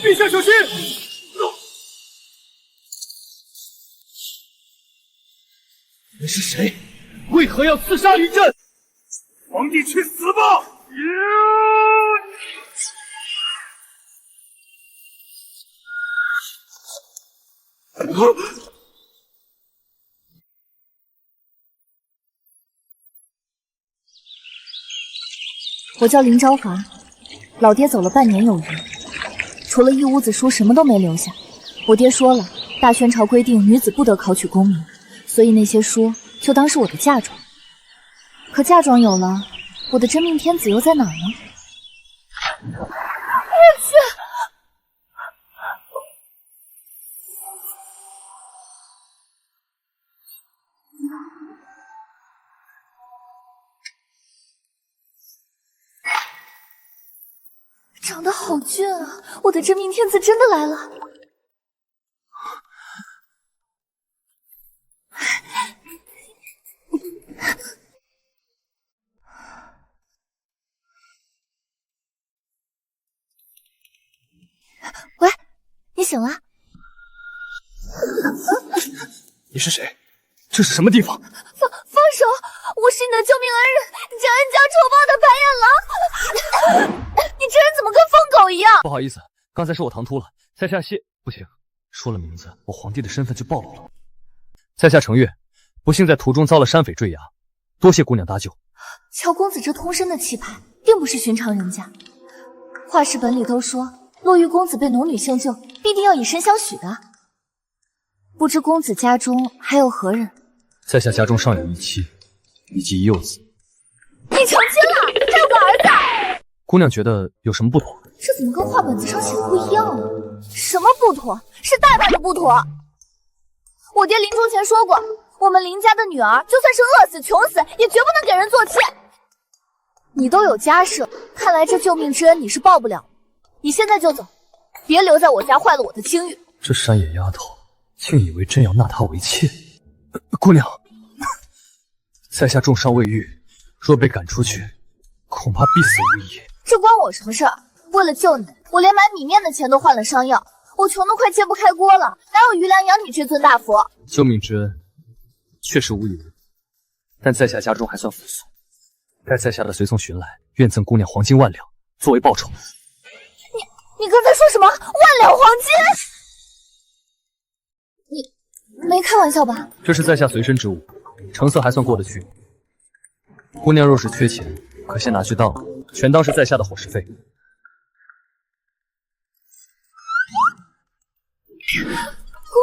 陛下小心！你是谁？为何要刺杀于朕？皇帝去死吧！我叫林昭华，老爹走了半年有余，除了一屋子书，什么都没留下。我爹说了，大宣朝规定女子不得考取功名，所以那些书就当是我的嫁妆。可嫁妆有了，我的真命天子又在哪儿呢？儿子，长得好俊啊！我的真命天子真的来了。喂，你醒了？你是谁？这是什么地方？放手！我是你的救命恩人，江恩家丑报的白眼狼。你这人怎么跟疯狗一样？不好意思，刚才是我唐突了。在下不行，说了名字，我皇帝的身份就暴露了。在下程越，不幸在途中遭了山匪坠崖，多谢姑娘搭救。乔公子这通身的气派，并不是寻常人家。话事本里都说，若遇公子被农女相救，必定要以身相许的。不知公子家中还有何人？在下家中尚有一妻，以及一幼子。你成亲了，还有个儿子。姑娘觉得有什么不妥？这怎么跟话本子上写的不一样呢？什么不妥？是大大的不妥。我爹临终前说过，我们林家的女儿就算是饿死穷死，也绝不能给人做妻。你都有家室，看来这救命之恩你是报不了。你现在就走，别留在我家坏了我的清誉。这山野丫头竟以为朕要纳她为妾。姑娘，在下重伤未愈，若被赶出去，恐怕必死无疑。这关我什么事儿？为了救你，我连买米面的钱都换了伤药，我穷得快揭不开锅了，哪有余粮养你这尊大佛？救命之恩确实无以为报，但在下家中还算富庶，待在下的随从寻来，愿赠姑娘黄金万两作为报酬。你刚才说什么？万两黄金？你没开玩笑吧？这是在下随身之物，成色还算过得去。姑娘若是缺钱，可先拿去当了，全当是在下的伙食费。公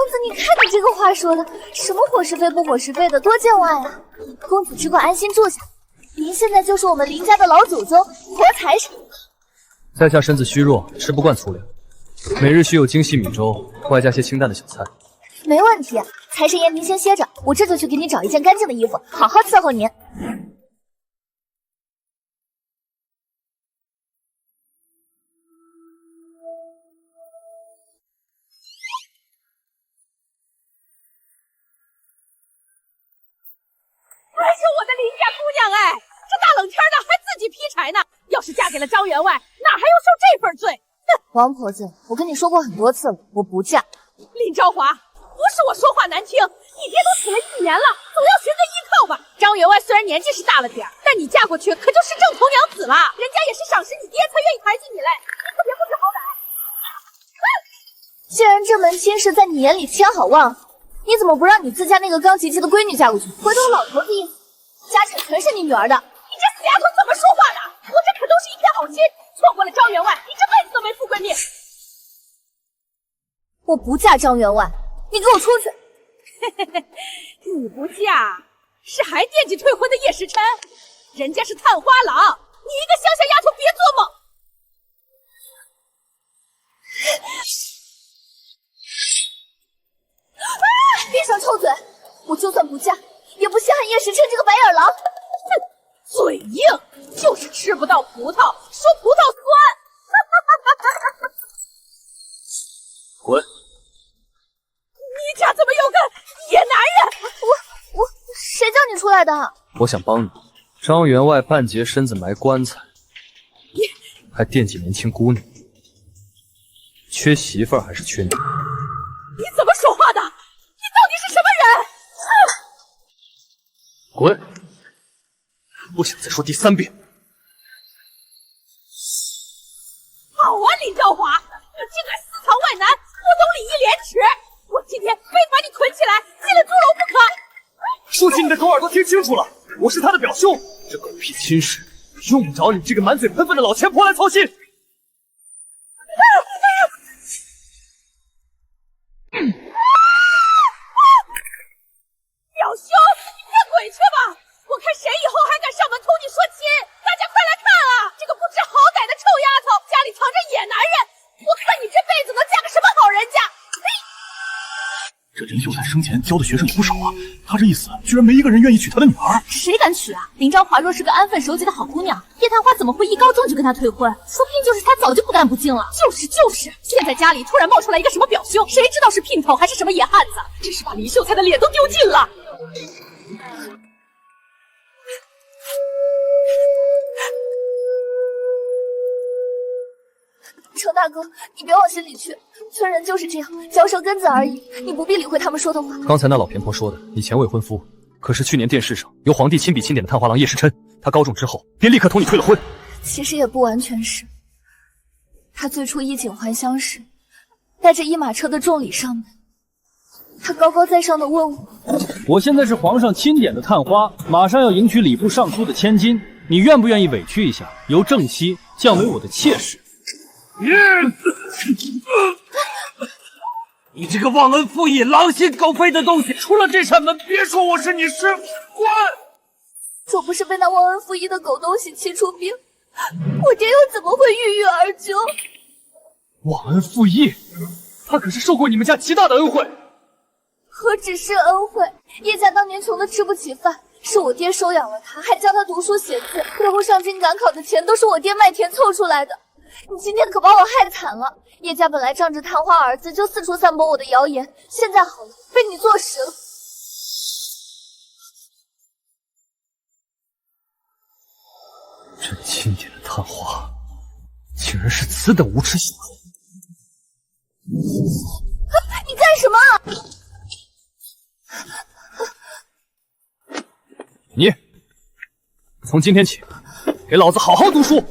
子，你看你这个话说的，什么伙食费不伙食费的，多见外啊！公子只管安心住下，您现在就是我们林家的老祖宗，活财神。在下身子虚弱，吃不惯粗粮，每日需有精细米粥，外加些清淡的小菜。没问题，财神爷您先歇着，我这就去给你找一件干净的衣服，好好伺候您。还是我的林家姑娘哎，这大冷天的还自己劈柴呢。要是嫁给了张员外，哪还要受这份罪？哼！王婆子，我跟你说过很多次了，我不嫁。林昭华，不是我说话难听，你爹都死了1年了，总要寻个依靠吧。张员外虽然年纪是大了点，但你嫁过去可就是正头娘子了，人家也是赏识你爹才愿意抬举你嘞，你可别不知好歹。既然这门亲事在你眼里千好万好，你怎么不让你自家那个刚及笄的闺女嫁过去？回头老头子一死，家产全是你女儿的。你这死丫头怎么说话的？我这可都是一片好心，错过了张员外，你这辈子都没富贵命。我不嫁张员外，你给我出去！你不嫁，是还惦记退婚的叶时琛？人家是探花郎，你一个乡下丫头别做梦！闭上臭嘴！我就算不嫁，也不稀罕叶时琛这个白眼狼。哼，嘴硬，就是吃不到葡萄说葡萄酸。滚！你家怎么有个野男人？我谁叫你出来的？我想帮你。张员外半截身子埋棺材，还惦记年轻姑娘，缺媳妇儿还是缺你？你怎么说话的？你到底是什么人？滚！不想再说第3遍。好啊，林昭华，你竟敢私藏外男，不懂礼义廉耻！我今天非得把你捆起来，进了猪笼不可！竖起你的狗耳朵，听清楚了，我是他的表兄，这狗屁亲事用不着你这个满嘴喷粪的老钱婆来操心。表兄，你别鬼去吧！我看谁以后还敢上门同你说亲！大家快来看啊！这个不知好歹的臭丫头，家里藏着野男人！我看你这辈子能嫁个什么好人家！这林秀才生前教的学生也不少啊，他这一死，居然没一个人愿意娶他的女儿。谁敢娶啊？林昭华若是个安分守己的好姑娘，叶探花怎么会一高中就跟他退婚？说不定就是他早就不干不净了。就是，现在家里突然冒出来一个什么表兄，谁知道是姘头还是什么野汉子？真是把林秀才的脸都丢尽了。程大哥，你别往心里去，村人就是这样，嚼舌根子而已，你不必理会他们说的话。刚才那老偏婆说的，你前未婚夫，可是去年殿试上由皇帝亲笔钦点的探花郎叶时琛，他高中之后便立刻同你退了婚。其实也不完全是，他最初衣锦还乡时，带着一马车的重礼上门，他高高在上的问我：“我现在是皇上钦点的探花，马上要迎娶礼部尚书的千金，你愿不愿意委屈一下，由正妻降为我的妾室？”你这个忘恩负义、狼心狗肺的东西，出了这扇门，别说我是你师傅，滚！若不是被那忘恩负义的狗东西气出兵，我爹又怎么会郁郁而终？忘恩负义，他可是受过你们家极大的恩惠。何止是恩惠，叶家当年穷得吃不起饭，是我爹收养了他，还教他读书写字，日后上京赶考的钱都是我爹卖田凑出来的。你今天可把我害惨了！叶家本来仗着探花儿子就四处散播我的谣言，现在好了，被你坐实了。朕钦点的探花，竟然是此等无耻小人！你干什么？你从今天起，给老子好好读书，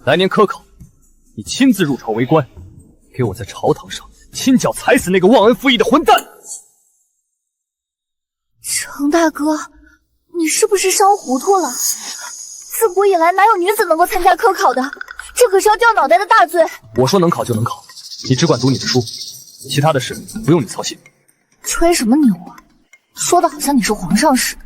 来年科考，你亲自入朝为官，给我在朝堂上亲脚踩死那个忘恩负义的混蛋！程大哥，你是不是烧糊涂了？自古以来哪有女子能够参加科考的？这可是要掉脑袋的大罪！我说能考就能考，你只管读你的书，其他的事不用你操心。吹什么牛啊？说的好像你是皇上似的。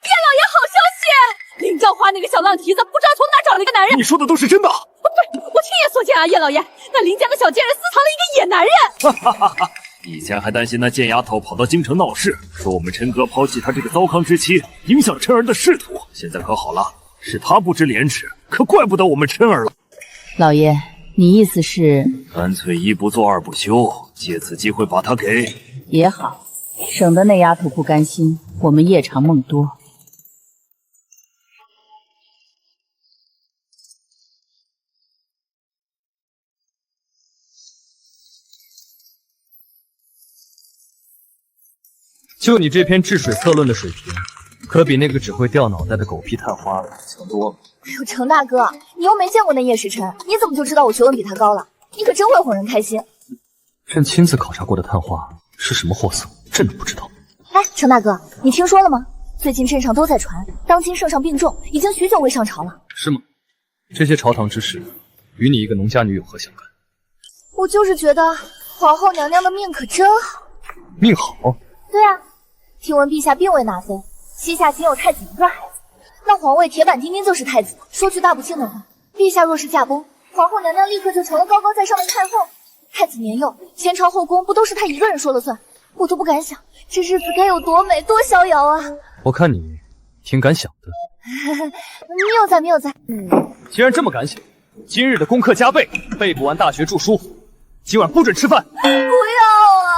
叶老爷，好消息！林昭华那个小浪蹄子不知道从哪找了一个男人。你说的都是真的？对，我亲眼所见啊，叶老爷，那林家的小贱人私藏了一个野男人。哈哈哈哈！以前还担心那贱丫头跑到京城闹事，说我们陈哥抛弃她这个糟糠之妻，影响琛儿的仕途。现在可好了，是她不知廉耻，可怪不得我们琛儿了。老爷，你意思是？干脆一不做二不休，借此机会把她给……也好，省得那丫头不甘心，我们夜长梦多。就你这篇治水策论的水平，可比那个只会掉脑袋的狗屁探花强多了。哎呦，程大哥，你又没见过那叶时琛，你怎么就知道我学问比他高了？你可真会哄人开心。朕亲自考察过的探花是什么货色，朕都不知道。哎，程大哥，你听说了吗？最近镇上都在传，当今圣上病重，已经许久未上朝了。是吗？这些朝堂之事，与你一个农家女有何相干？我就是觉得皇后娘娘的命可真好。命好？对啊，听闻陛下并未纳妃，膝下仅有太子一个孩子。那皇位铁板钉钉就是太子。说句大不敬的话，陛下若是驾崩，皇后娘娘立刻就成了高高在上的太后。太子年幼，前朝后宫不都是他一个人说了算？我都不敢想，这日子该有多美多逍遥啊！我看你挺敢想的。谬赞谬赞。既然这么敢想，今日的功课加倍，背不完大学著书，今晚不准吃饭。不要啊！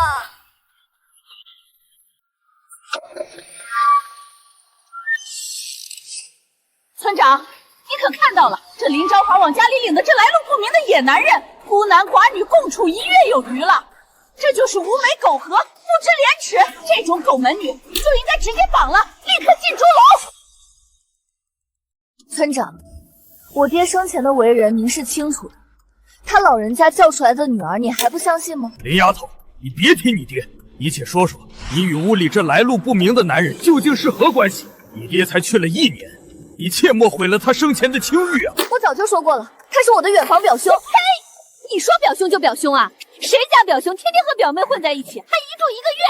村长，你可看到了，这林昭华往家里领的这来路不明的野男人，孤男寡女共处一月有余了，这就是无美苟合，不知廉耻。这种狗门女就应该直接绑了，立刻进猪笼。村长，我爹生前的为人您是清楚的，他老人家叫出来的女儿，你还不相信吗？林丫头，你别提你爹，你且说说，你与屋里这来路不明的男人究竟是何关系？你爹才去了1年，你切莫毁了他生前的清誉啊！我早就说过了，他是我的远房表兄。嘿，你说表兄就表兄啊？谁家表兄天天和表妹混在一起，还一住1个月？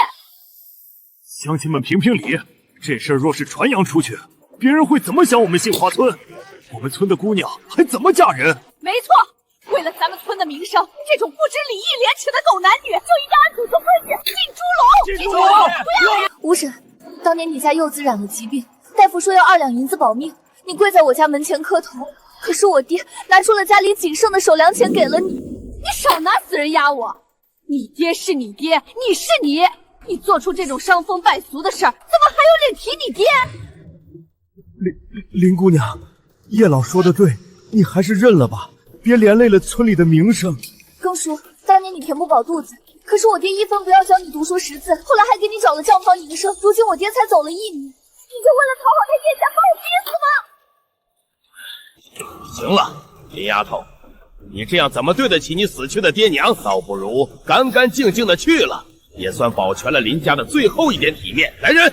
乡亲们评评理，这事儿若是传扬出去，别人会怎么想我们杏花村？我们村的姑娘还怎么嫁人？没错，为了咱们村的名声，这种不知礼义廉耻的狗男女就应该按祖宗规矩进猪笼！进猪笼！不要！吴婶，当年你家幼子染了疾病，大夫说要2两银子保命，你跪在我家门前磕头，可是我爹拿出了家里仅剩的手粮钱给了你。你少拿死人压我！你爹是你爹，你是你，你做出这种伤风败俗的事儿，怎么还有脸提你爹？林姑娘，叶老说的对，你还是认了吧，别连累了村里的名声。更叔，当年你填不饱肚子，可是我爹1分不要教你读书识字，后来还给你找了账房营生，如今我爹才走了1年，你就为了讨好他叶家把我逼死吗？行了，林丫头，你这样怎么对得起你死去的爹娘？倒不如干干净净的去了，也算保全了林家的最后一点体面。来人！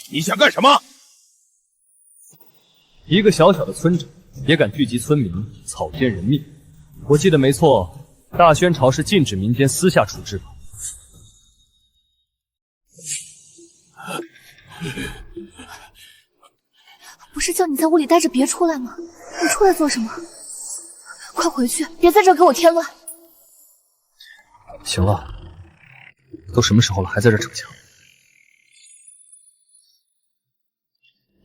你想干什么？一个小小的村长也敢聚集村民，草菅人命。我记得没错，大宣朝是禁止民间私下处置吧？不是叫你在屋里待着别出来吗？你出来做什么？快回去，别在这儿给我添乱。行了，都什么时候了，还在这逞强？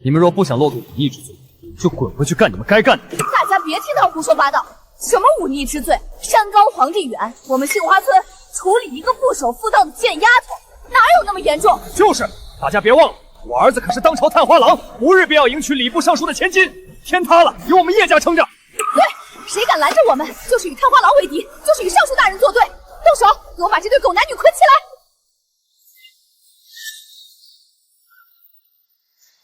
你们若不想落个忤逆之罪，就滚回去干你们该干的。大家别听他胡说八道，什么忤逆之罪？山高皇帝远，我们杏花村处理一个不守妇道的贱丫头，哪有那么严重？就是，大家别忘了，我儿子可是当朝探花郎，5日便要迎娶礼部尚书的千金，天塌了，由我们叶家撑着。对，谁敢拦着我们，就是与探花郎为敌，就是与尚书大人作对。动手，给我把这对狗男女捆起来！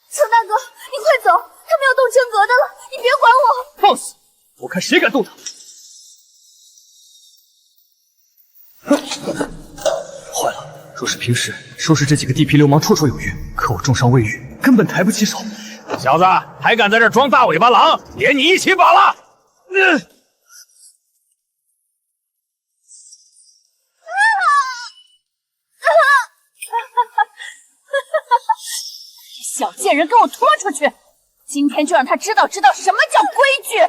程大哥，你快走，他们要动真格的了，你别管我。放肆！我看谁敢动他！坏了，若是平时收拾这几个地痞流氓绰绰有余，可我重伤未愈，根本抬不起手。小子，还敢在这装大尾巴狼？连你一起绑了！小贱人，给我拖出去！今天就让他知道什么叫规矩。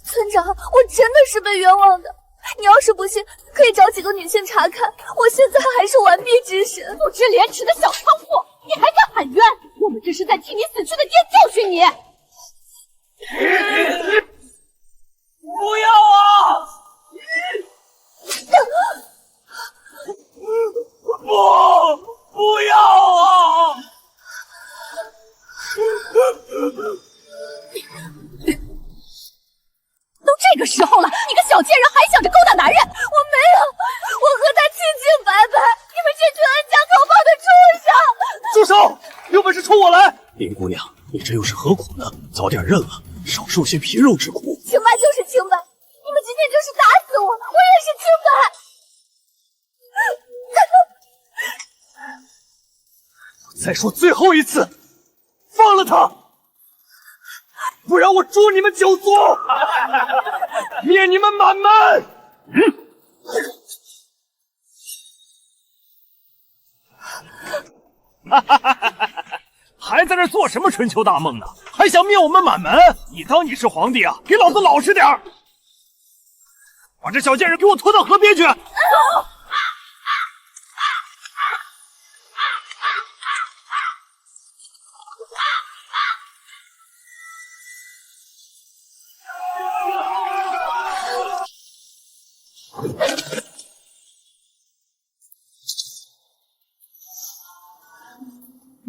村长，我真的是被冤枉的。你要是不信，可以找几个女性查看。我现在还是完璧之身。不知廉耻的小娼妇，你还敢喊冤？我们这是在替你死去的爹教训你！不要啊！不要啊！都这个时候了，你个小贱人还想着勾搭男人？我没有，我和他清清白白。你们这群恩将仇报的畜生！住手！有本事冲我来！林姑娘，你这又是何苦呢？早点认了，少受些皮肉之苦。清白就是清白，你们今天就是打死我，我也是清白。再说最后一次，放了他，不然我诛你们9族，灭你们满门！还在这做什么春秋大梦呢？还想灭我们满门？你当你是皇帝啊？给老子老实点儿！把这小贱人给我拖到河边去！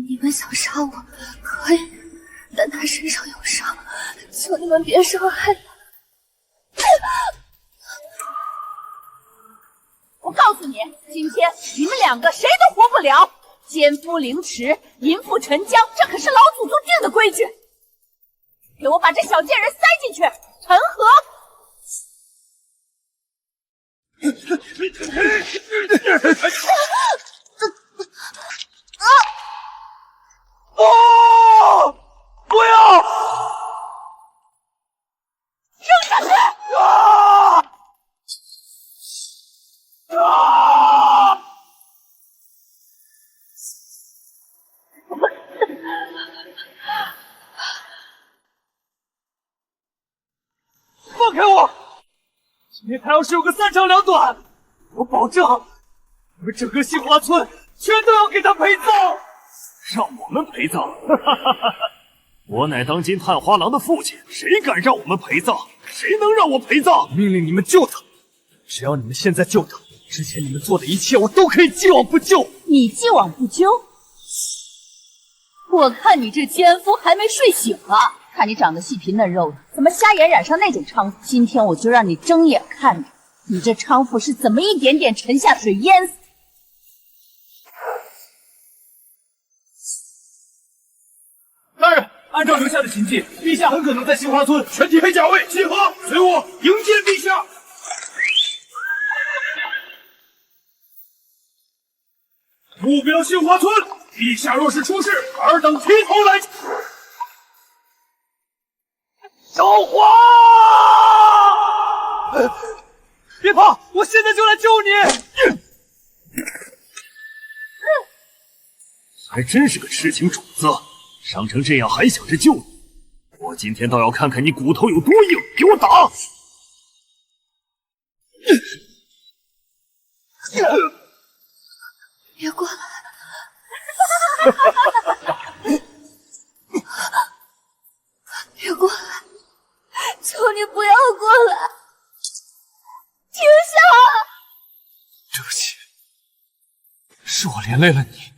你们想杀我可以，但他身上有伤，求你们别伤害他。我告诉你，今天你们两个谁都活不了。奸夫凌迟，淫妇沉江，这可是老祖宗定的规矩。给我把这小贱人塞进去，陈河。不要！扔下去！放开我！今天他要是有个三长两短，我保证你们整个杏花村全都要给他陪葬。让我们陪葬？我乃当今探花郎的父亲，谁敢让我们陪葬？谁能让我陪葬？命令你们救他！只要你们现在救他，之前你们做的一切我都可以既往不咎。你既往不咎？我看你这奸夫还没睡醒啊！看你长得细皮嫩肉的，怎么瞎眼染上那种娼妇？今天我就让你睁眼看着你这娼妇是怎么一点点沉下水淹死。大人，按照留下的秦记，陛下很可能在杏花村全体配甲位集合，随我迎接陛下。目标杏花村，陛下若是出事，尔等提头来。小花，别怕，我现在就来救你。还真是个痴情种子，伤成这样还想着救你，我今天倒要看看你骨头有多硬！给我打！别过来！别过来！求你不要过来！停下！对不起，是我连累了你。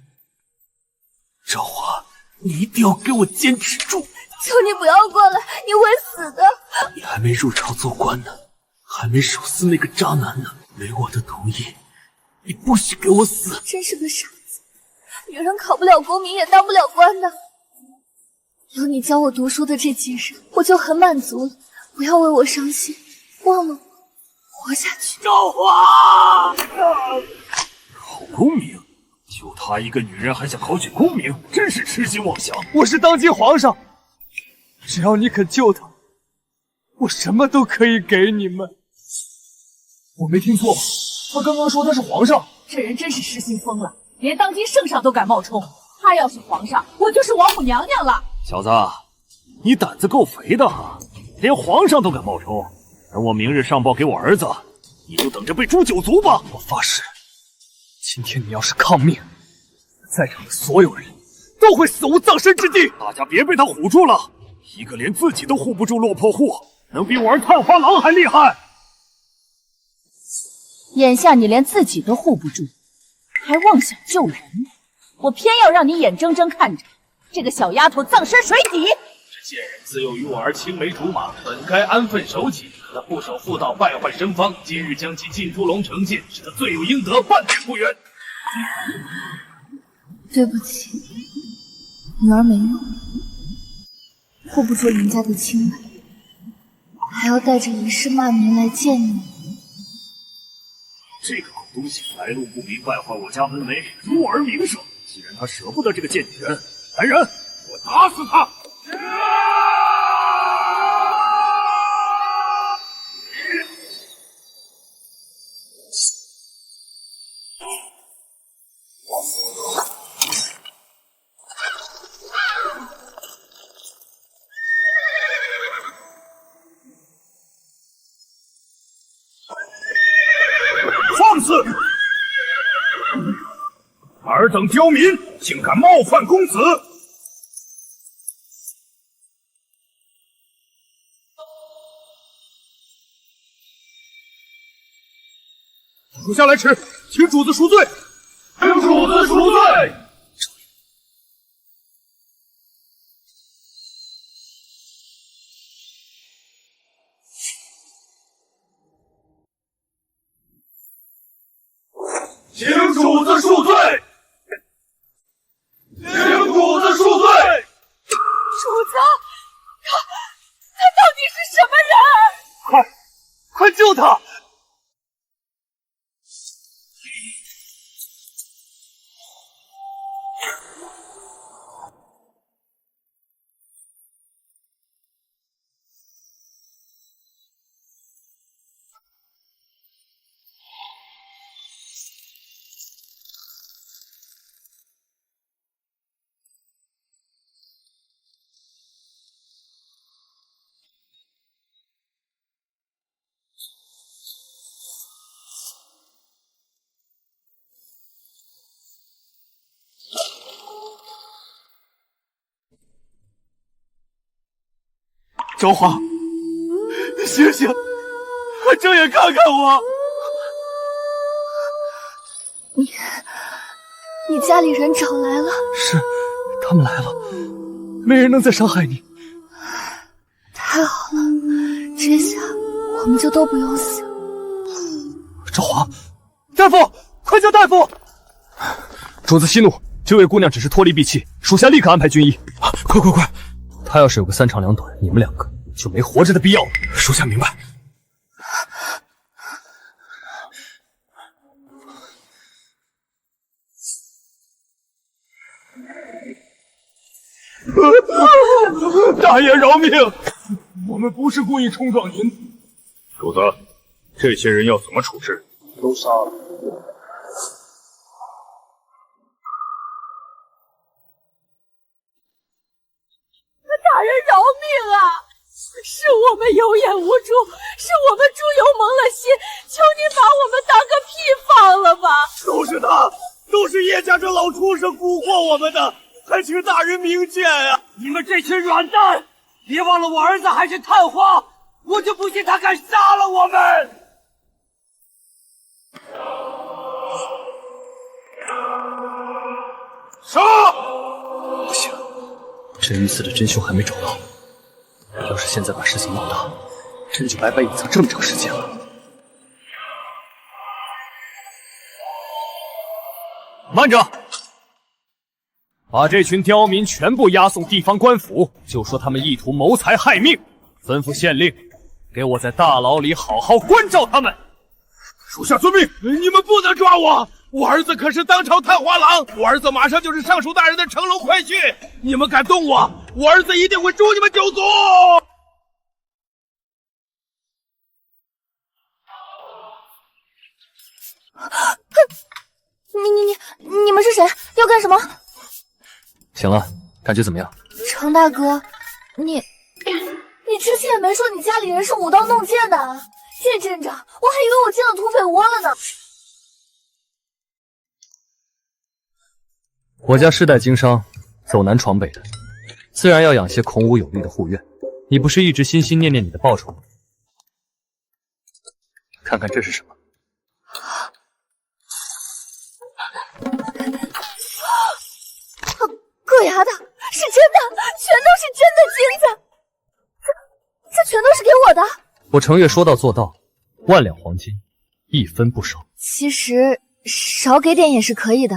赵华，你一定要给我坚持住！求你不要过来，你会死的！你还没入朝做官呢，还没手撕那个渣男呢，没我的同意，你不许给我死！真是个傻子，女人考不了功名也当不了官的。有你教我读书的这几日，我就很满足了。不要为我伤心，忘了我，活下去。赵华，考功名？就她一个女人还想考取功名，真是痴心妄想！我是当今皇上，只要你肯救他，我什么都可以给你们。我没听错吧？他刚刚说他是皇上，这人真是失心疯了，连当今圣上都敢冒充。他要是皇上，我就是王母娘娘了。小子，你胆子够肥的哈，连皇上都敢冒充。等我明日上报给我儿子，你就等着被诛九族吧！我发誓，今天你要是抗命，在场的所有人都会死无葬身之地。大家别被他唬住了，一个连自己都护不住落魄户，能比我儿探花郎还厉害。眼下你连自己都护不住，还妄想救人，我偏要让你眼睁睁看着这个小丫头葬身水底。这贱人自幼与我儿青梅竹马，本该安分守己，他不守妇道，败坏生方，今日将其进猪笼惩戒，是他罪有应得，半点不冤。对不起，女儿没用，护不住林家的青梅，还要带着一世骂名来见你。这个狗东西来路不明，败坏我家门楣，辱我儿名声。既然他舍不得这个贱女人，来人，我打死他！子！尔等刁民，竟敢冒犯公子！属下来迟，请主子赎罪。请主子赎罪。请主子赎罪！请主子赎罪！主子，他到底是什么人？快救他！昭华，醒醒，快睁眼看看我！你家里人找来了？是，他们来了，没人能再伤害你。太好了，这下我们就都不用死。昭华，大夫，快叫大夫！主子息怒，这位姑娘只是脱离闭气，属下立刻安排军医。快！她要是有个三长两短，你们两个就没活着的必要了。属下明白。大爷饶命！我们不是故意冲撞您。主子，这些人要怎么处置？都杀了。大人饶命啊！是我们有眼无珠，是我们猪油蒙了心，求您把我们当个屁放了吧！都是他，都是叶家这老畜生蛊惑我们的，还请大人明鉴啊！你们这群软蛋，别忘了我儿子还是探花，我就不信他敢杀了我们！杀！不行，真鱼寺的真凶还没找到。要是现在把事情闹大，朕就白白隐藏这么长时间了。慢着！把这群刁民全部押送地方官府，就说他们意图谋财害命。吩咐县令，给我在大牢里好好关照他们。属下遵命。你们不能抓我，我儿子可是当朝探花郎，我儿子马上就是尚书大人的乘龙快婿。你们敢动我，我儿子一定会诛你们九族！你们是谁？要干什么？行了，感觉怎么样？程大哥，你之前也没说你家里人是舞刀弄剑的啊！见镇长，我还以为我进了土匪窝了呢。我家世代经商，走南闯北的，自然要养些孔武有力的护院。你不是一直心心念念你的报酬吗？看看这是什么？狗牙的，是真的，全都是真的金子，这全都是给我的。我程月说到做到，1两黄金，一分不少。其实少给点也是可以的，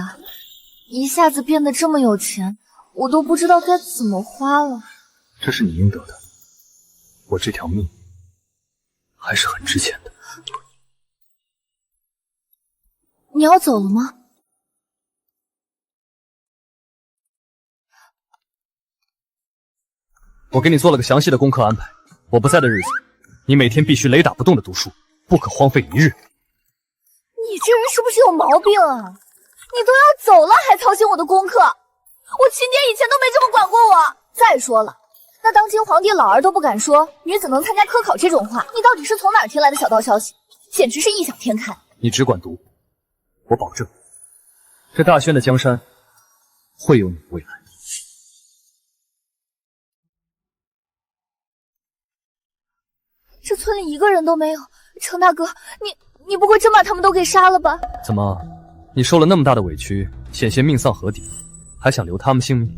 一下子变得这么有钱，我都不知道该怎么花了。这是你应得的，我这条命还是很值钱的。你要走了吗？我给你做了个详细的功课安排，我不在的日子，你每天必须雷打不动的读书，不可荒废一日。你这人是不是有毛病啊？你都要走了还操心我的功课，我亲爹以前都没这么管过我。再说了，那当今皇帝老儿都不敢说女子能参加科考这种话，你到底是从哪儿听来的小道消息？简直是异想天开。你只管读，我保证，这大轩的江山会有你的未来。这村里一个人都没有，程大哥，你不会真把他们都给杀了吧？怎么，你受了那么大的委屈，险些命丧河底，还想留他们性命？不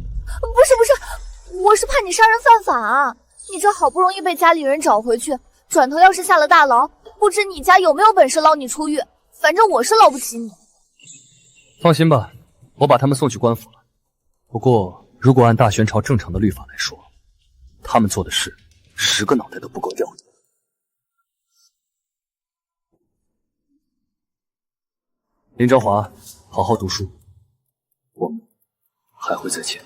是，我是怕你杀人犯法啊！你这好不容易被家里人找回去，转头要是下了大牢，不知你家有没有本事捞你出狱。反正我是捞不起你。放心吧，我把他们送去官府了。不过，如果按大宣朝正常的律法来说，他们做的事，10个脑袋都不够掉的。林昭华，好好读书，我们还会再见。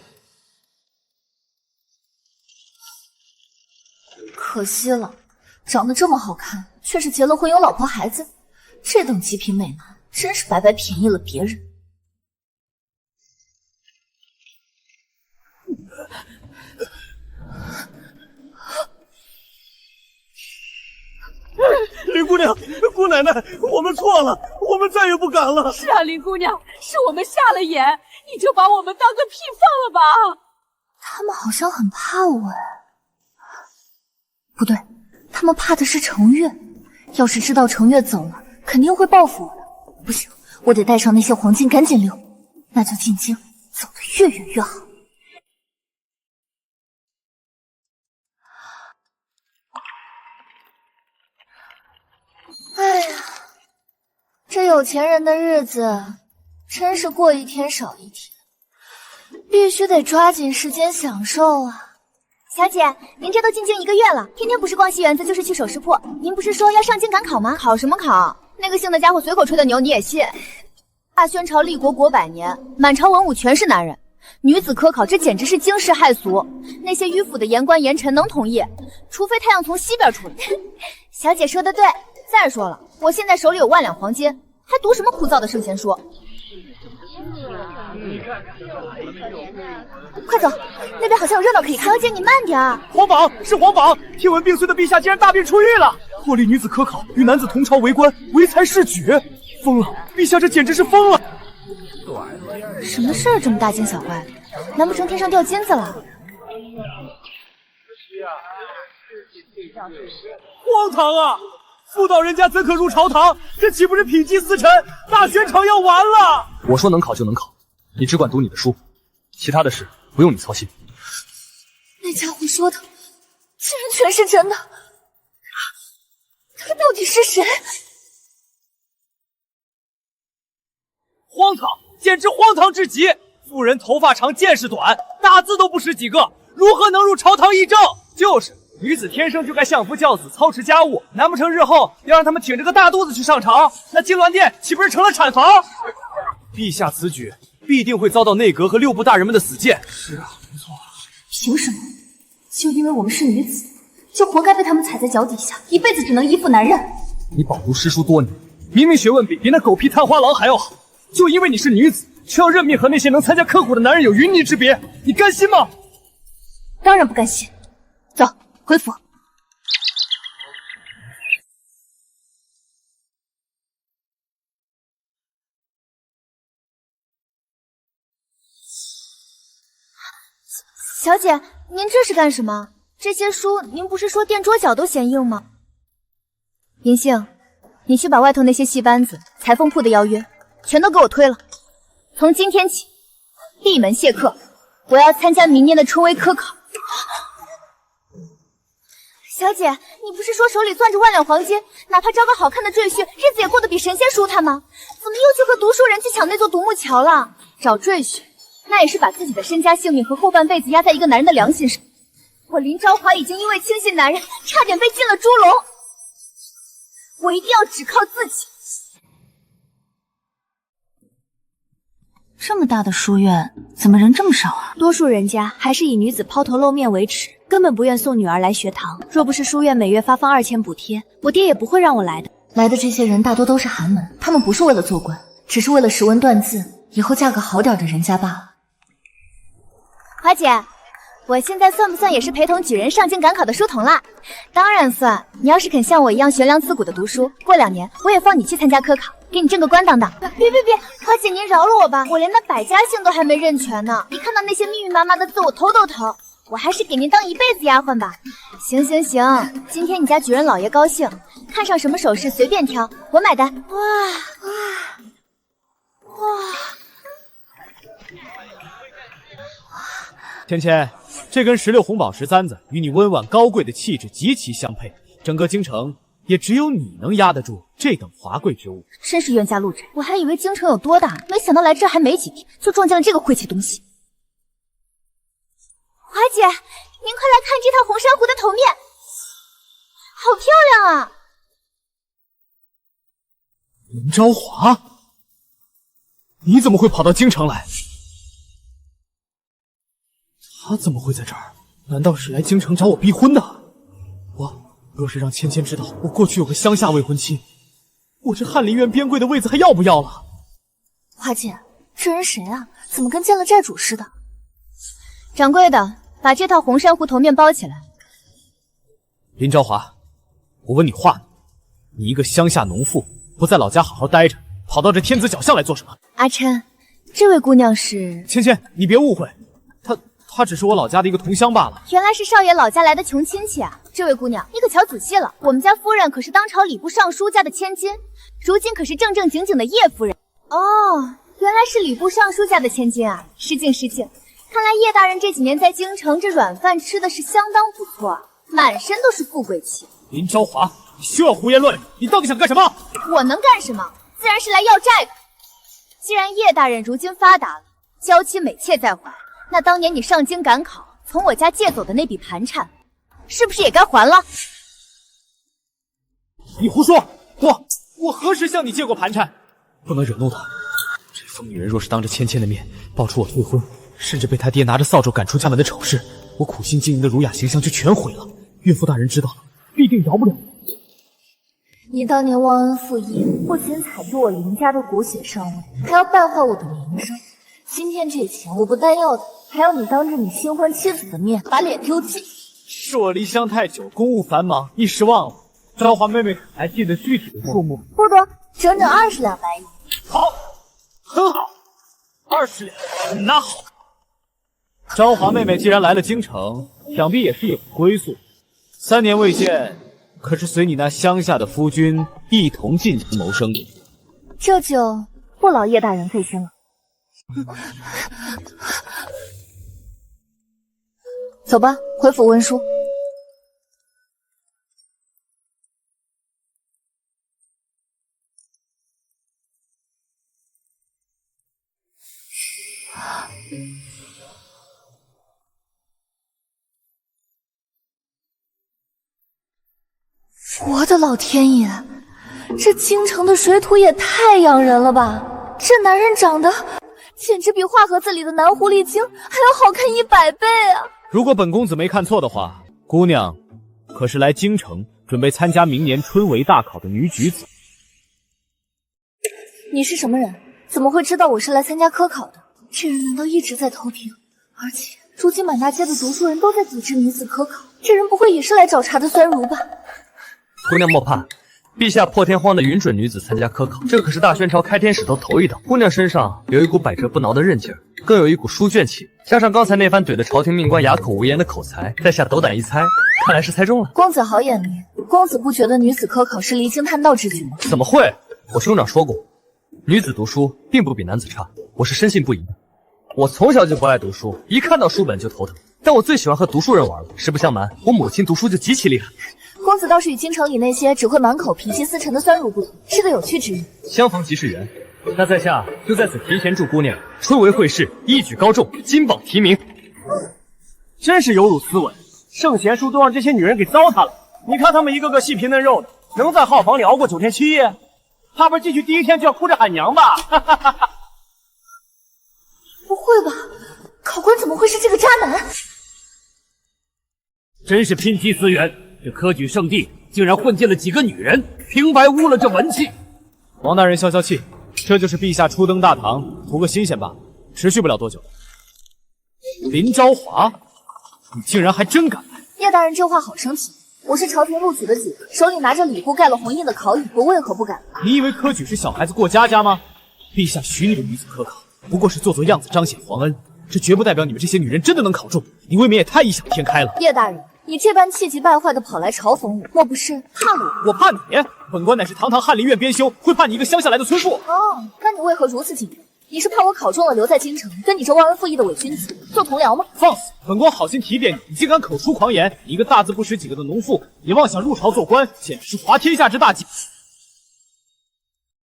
可惜了，长得这么好看，却是结了婚有老婆孩子，这等极品美男，真是白白便宜了别人。林姑娘，姑奶奶，我们错了，我们再也不敢了。是啊，林姑娘，是我们瞎了眼，你就把我们当个屁放了吧。他们好像很怕我哎。不对，他们怕的是程月。要是知道程月走了，肯定会报复我的。不行，我得带上那些黄金赶紧溜。那就进京，走得越远越好。哎呀，这有钱人的日子真是过一天少一天，必须得抓紧时间享受啊！小姐，您这都进京1个月了，天天不是逛西园子就是去首饰铺。您不是说要上京赶考吗？考什么考？那个姓的家伙随口吹的牛你也信？大宣朝立国国100年，满朝文武全是男人，女子科考这简直是惊世骇俗。那些迂腐的言官言臣能同意？除非太阳从西边出来。小姐说的对。再说了，我现在手里有10000两黄金，还读什么枯燥的圣贤书？快走，那边好像有热闹可以看。小姐，你慢点儿。皇榜是皇榜，听闻病碎的陛下竟然大病初愈了，脱离女子科考，与男子同朝为官，唯才是举。疯了，陛下这简直是疯了！什么事儿这么大惊小怪的？难不成天上掉金子了？荒唐啊！妇道人家怎可入朝堂？这岂不是否极司臣？大宣朝要完了！我说能考就能考，你只管读你的书，其他的事不用你操心。那家伙说的竟然全是真的，他到底是谁？荒唐，简直荒唐至极！妇人头发长，见识短，大字都不识几个，如何能入朝堂议政？就是。女子天生就该相夫教子，操持家务，难不成日后要让他们挺着个大肚子去上朝？那金銮殿岂不是成了产房？陛下此举必定会遭到内阁和6部大人们的死谏。是啊，没错。凭什么？就因为我们是女子，就活该被他们踩在脚底下，一辈子只能依附男人？你饱读诗书多年，明明学问比那狗屁探花郎还要好，就因为你是女子，却要认命和那些能参加科考的男人有云泥之别，你甘心吗？当然不甘心。走。回府。小姐，您这是干什么？这些书您不是说垫桌角都嫌硬吗？银杏，你去把外头那些戏班子、裁缝铺的邀约全都给我推了。从今天起，闭门谢客，我要参加明年的春闱科考。小姐，你不是说手里攥着10000两黄金，哪怕招个好看的赘婿，日子也过得比神仙舒坦吗？怎么又去和读书人去抢那座独木桥了？找赘婿，那也是把自己的身家性命和后半辈子压在一个男人的良心上。我林昭华已经因为轻信男人，差点被进了猪笼。我一定要只靠自己。这么大的书院，怎么人这么少啊？多数人家还是以女子抛头露面为耻，根本不愿送女儿来学堂。若不是书院每月发放2000补贴，我爹也不会让我来的。来的这些人大多都是寒门，他们不是为了做官，只是为了识文断字，以后嫁个好点的人家罢了。华姐，我现在算不算也是陪同举人上京赶考的书童啦？当然算。你要是肯像我一样悬梁刺股的读书，过2年我也放你去参加科考，给你正个官当当。别，花姐您饶了我吧，我连那百家姓都还没认全呢。一看到那些密密麻麻的字，我头都疼。我还是给您当一辈子丫鬟吧。行，今天你家举人老爷高兴，看上什么首饰随便挑，我买单。哇！芊芊，这根16红宝石簪子与你温婉高贵的气质极其相配，整个京城也只有你能压得住这等华贵之物。真是冤家路窄，我还以为京城有多大，没想到来这还没几天，就撞见了这个晦气东西。华姐，您快来看这套红珊瑚的头面，好漂亮啊！林昭华，你怎么会跑到京城来？他怎么会在这儿？难道是来京城找我逼婚的？我若是让芊芊知道我过去有个乡下未婚妻，我这翰林院边柜的位子还要不要了？华姐，这人谁啊？怎么跟见了债主似的？掌柜的，把这套红珊瑚头面包起来。林昭华，我问你话呢，你一个乡下农妇，不在老家好好待着，跑到这天子脚下来做什么？阿琛，这位姑娘是……芊芊，你别误会，她只是我老家的一个同乡罢了。原来是少爷老家来的穷亲戚啊！这位姑娘，你可瞧仔细了，我们家夫人可是当朝礼部尚书家的千金，如今可是正正经经的叶夫人。哦，原来是礼部尚书家的千金啊！失敬。看来叶大人这几年在京城这软饭吃的是相当不错啊，满身都是富贵气。林昭华，你休要胡言乱语，你到底想干什么？我能干什么？自然是来要债的。既然叶大人如今发达了，娇妻美妾在怀，那当年你上京赶考，从我家借走的那笔盘缠，是不是也该还了？你胡说！我何时向你借过盘缠？不能惹怒她。这疯女人若是当着芊芊的面爆出我退婚，甚至被他爹拿着扫帚赶出家门的丑事，我苦心经营的儒雅形象就全毁了。岳父大人知道了，必定饶不了我。你当年忘恩负义，不仅踩住我林家的骨血上位，还要败坏我的名声。今天这钱我不但要的，还要你当着你新婚妻子的面把脸丢尽。是我离乡太久，公务繁忙，一时忘了。昭华妹妹还记得具体的数目？不多，整整20两白银。好，很好，20两，那好。昭华妹妹既然来了京城，想必也是有归宿。3年未见，可是随你那乡下的夫君一同进京谋生的？这就不劳叶大人费心了。走吧，回府温书。我的老天爷，这京城的水土也太养人了吧！这男人长得简直比画盒子里的南狐狸精还要好看100倍啊！如果本公子没看错的话，姑娘可是来京城准备参加明年春闱大考的女举子。你是什么人？怎么会知道我是来参加科考的？这人难道一直在偷听？而且如今满大街的读书人都在抵制女子科考，这人不会也是来找茬的酸儒吧？姑娘莫怕，陛下破天荒的允准女子参加科考，这可是大宣朝开天始头头一刀。姑娘身上有一股百折不挠的韧劲儿，更有一股书卷气，加上刚才那番怼得朝廷命官哑口无言的口才，在下斗胆一猜，看来是猜中了。公子好眼力，公子不觉得女子科考是离经叛道之举吗？怎么会？我兄长说过，女子读书并不比男子差，我是深信不疑的。我从小就不爱读书，一看到书本就头疼。但我最喜欢和读书人玩了。实不相瞒，我母亲读书就极其厉害。公子倒是与京城里那些只会满口脾气4成的酸儒不同，是个有趣之人。相逢即是缘，那在下就在此提前祝姑娘春闱会试一举高中，金榜题名。真是有辱斯文，圣贤书都让这些女人给糟蹋了。你看她们一个个细皮嫩肉的，能在号房里熬过9天7夜？怕不是进去第1天就要哭着喊娘吧？不会吧，考官怎么会是这个渣男？真是拼妻思源，这科举圣地竟然混进了几个女人，平白污了这文气。王大人消消气，这就是陛下初登大唐，图个新鲜罢了，持续不了多久。林昭华，你竟然还真敢来！叶大人这话好生气，我是朝廷录取的举，手里拿着礼部盖了红印的考乙，我为何不敢？你以为科举是小孩子过家家吗？陛下许你的女子科考，不过是做做样子，彰显皇恩，这绝不代表你们这些女人真的能考中。你未免也太异想天开了。叶大人，你这般气急败坏的跑来嘲讽我，莫不是怕了我？我怕你？本官乃是堂堂翰林院编修，会怕你一个乡下来的村妇？哦，那你为何如此警觉？你是怕我考中了留在京城，跟你这忘恩负义的伪君子做同僚吗？放肆！本官好心提点你，你竟敢口出狂言！你一个大字不识几个的农妇，也妄想入朝做官，简直是滑天下之大稽！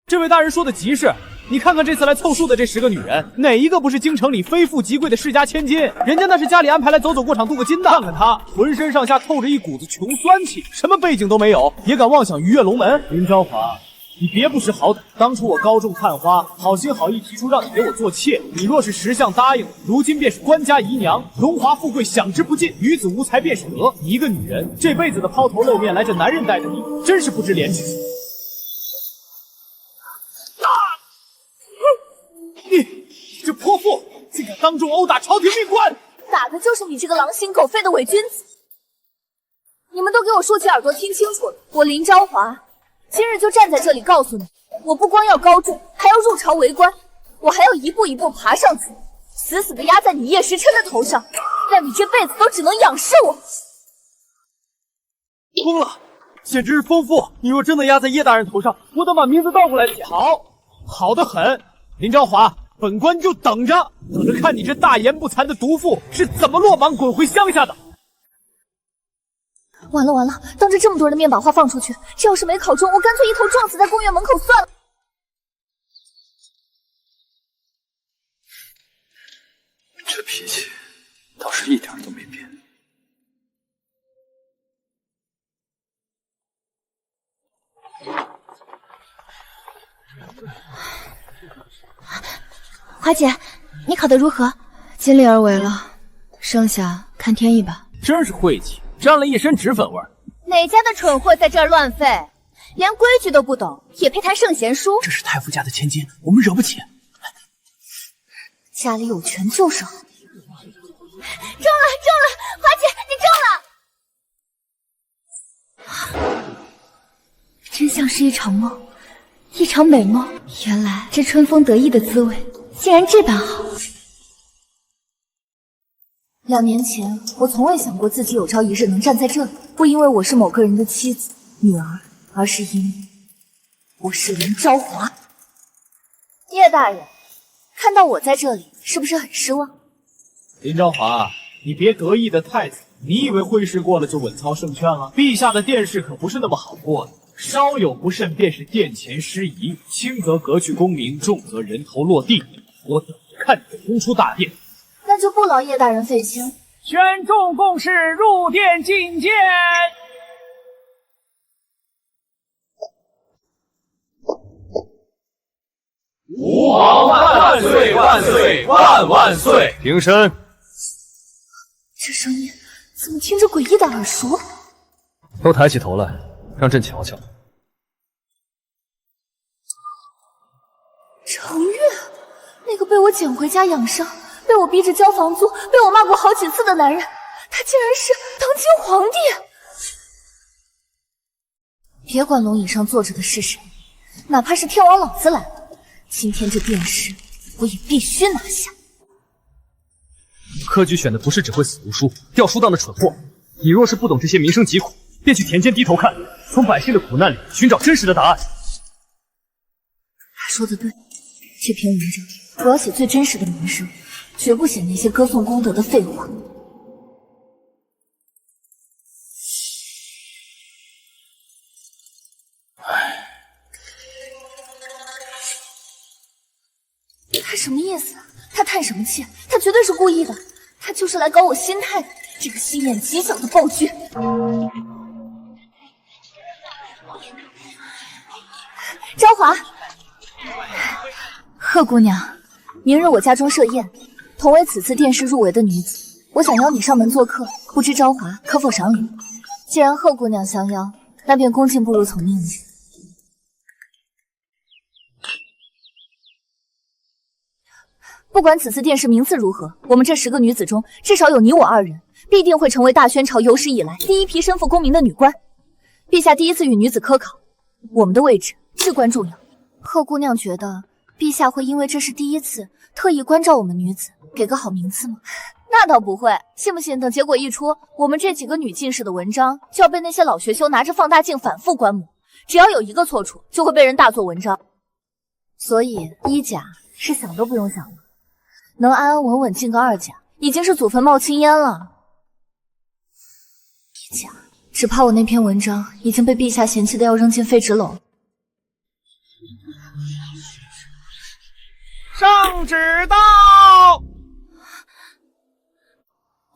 这位大人说的极是，你看看这次来凑数的这10个女人，哪一个不是京城里非富即贵的世家千金？人家那是家里安排来走走过场镀个金的。看看她，浑身上下透着一股子穷酸气，什么背景都没有，也敢妄想鱼跃龙门？林昭华，你别不识好歹！当初我高中看花，好心好意提出让你给我做妾，你若是识相答应，如今便是官家姨娘，荣华富贵享之不尽，女子无才便是德。你一个女人，这辈子的抛头露面来这男人待着你，真是不知廉耻！你这泼妇，竟敢当众殴打朝廷命官！打的就是你这个狼心狗肺的伪君子！你们都给我竖起耳朵听清楚了，我林昭华今日就站在这里告诉你，我不光要高中，还要入朝为官，我还要一步一步爬上去，死死的压在你叶时琛的头上，让你这辈子都只能仰视我。疯了，简直是疯妇！你若真的压在叶大人头上，我等把名字倒过来写。好得很。林昭华，本官就等着看你这大言不惭的毒妇是怎么落榜滚回乡下的。完了，当着这么多人的面把话放出去，这要是没考中，我干脆一头撞死在公园门口算了。这脾气倒是一点都没变。华姐，你考得如何？尽力而为了，剩下看天意吧。真是晦气，沾了一身脂粉味儿。哪家的蠢货在这儿乱废，连规矩都不懂，也配谈圣贤书？这是太傅家的千金，我们惹不起。家里有权就是好。中了，华姐，你中了！真像是一场梦，一场美梦。原来这春风得意的滋味，竟然这般好。2年前，我从未想过自己有朝一日能站在这里，不因为我是某个人的妻子、女儿，而是因为我是林昭华。叶大人，看到我在这里，是不是很失望？林昭华，你别得意的太早。你以为会试过了就稳操胜券了？陛下的殿试可不是那么好过的，稍有不慎便是殿前失仪，轻则革去功名，重则人头落地。我等着看你轰出大殿。那就不劳叶大人费心。宣众共事，入殿觐见。吾皇万岁万岁万万岁！平身。这声音怎么听着诡异的耳熟？都抬起头来，让朕瞧瞧。程月，那个被我捡回家养伤，被我逼着交房租，被我骂过好几次的男人，他竟然是当今皇帝！别管龙椅上坐着的是谁，哪怕是天王老子来了，今天这殿试我也必须拿下。科举选的不是只会死读书、掉书档的蠢货，你若是不懂这些民生疾苦，便去田间低头看，从百姓的苦难里寻找真实的答案。他说的对，这篇文章我要写最真实的民生，绝不写那些歌颂功德的废话。他什么意思？他叹什么气？他绝对是故意的，他就是来搞我心态的，这个心眼极小的暴君。昭华，贺姑娘，明日我家中设宴，同为此次殿试入围的女子，我想邀你上门做客，不知昭华可否赏礼？既然贺姑娘相邀，那便恭敬不如从命了。不管此次殿试名次如何，我们这10个女子中，至少有你我2人，必定会成为大宣朝有史以来第一批身负功名的女官。陛下第一次与女子科考，我们的位置至关重要。贺姑娘觉得陛下会因为这是第一次，特意关照我们女子，给个好名次吗？那倒不会，信不信等结果一出，我们这几个女进士的文章就要被那些老学修拿着放大镜反复观摩，只要有一个错处，就会被人大做文章。所以一甲是想都不用想了，能安安稳稳进个2甲，已经是祖坟冒青烟了。一甲，只怕我那篇文章已经被陛下嫌弃的要扔进废纸篓。圣旨到！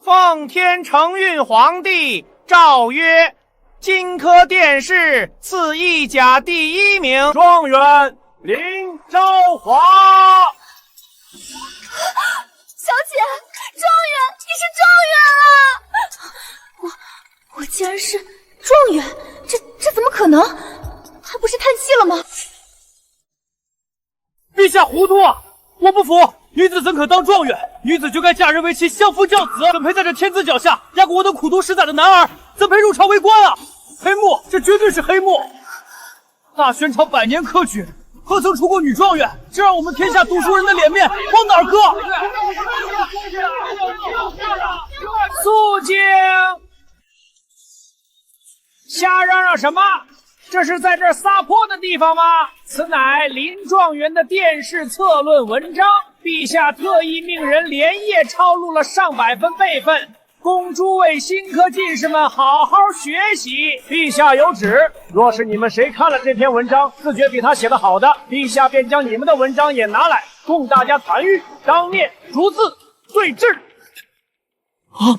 奉天承运皇帝诏曰：荆轲殿试赐1甲第1名状元林昭华。小姐，状元，你是状元啊！我竟然是状元，这怎么可能？还不是叹气了吗？陛下糊涂啊！我不服，女子怎可当状元？女子就该嫁人为妻，相夫教子，怎配在这天子脚下压过我等苦读10载的男儿？怎配入朝为官啊？黑幕，这绝对是黑幕！大宣朝100年科举，何曾出过女状元？这让我们天下读书人的脸面往哪儿搁？肃静！瞎嚷嚷什么？这是在这儿撒泼的地方吗？此乃林状元的殿试策论文章，陛下特意命人连夜抄录了上百份备份，供诸位新科进士们好好学习。陛下有旨，若是你们谁看了这篇文章，自觉比他写的好的，陛下便将你们的文章也拿来，供大家传阅，当面逐字对质。啊！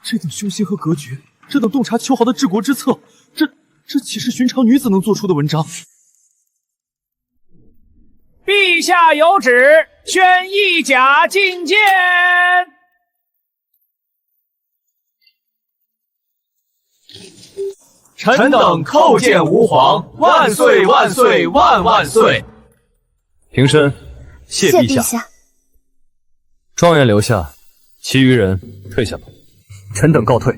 这等修心和格局，这等洞察秋毫的治国之策，这岂是寻常女子能做出的文章？陛下有旨，宣1甲进谏。臣等叩见吾皇，万岁万岁万万岁！平身，谢陛下。状元留下，其余人退下吧。臣等告退。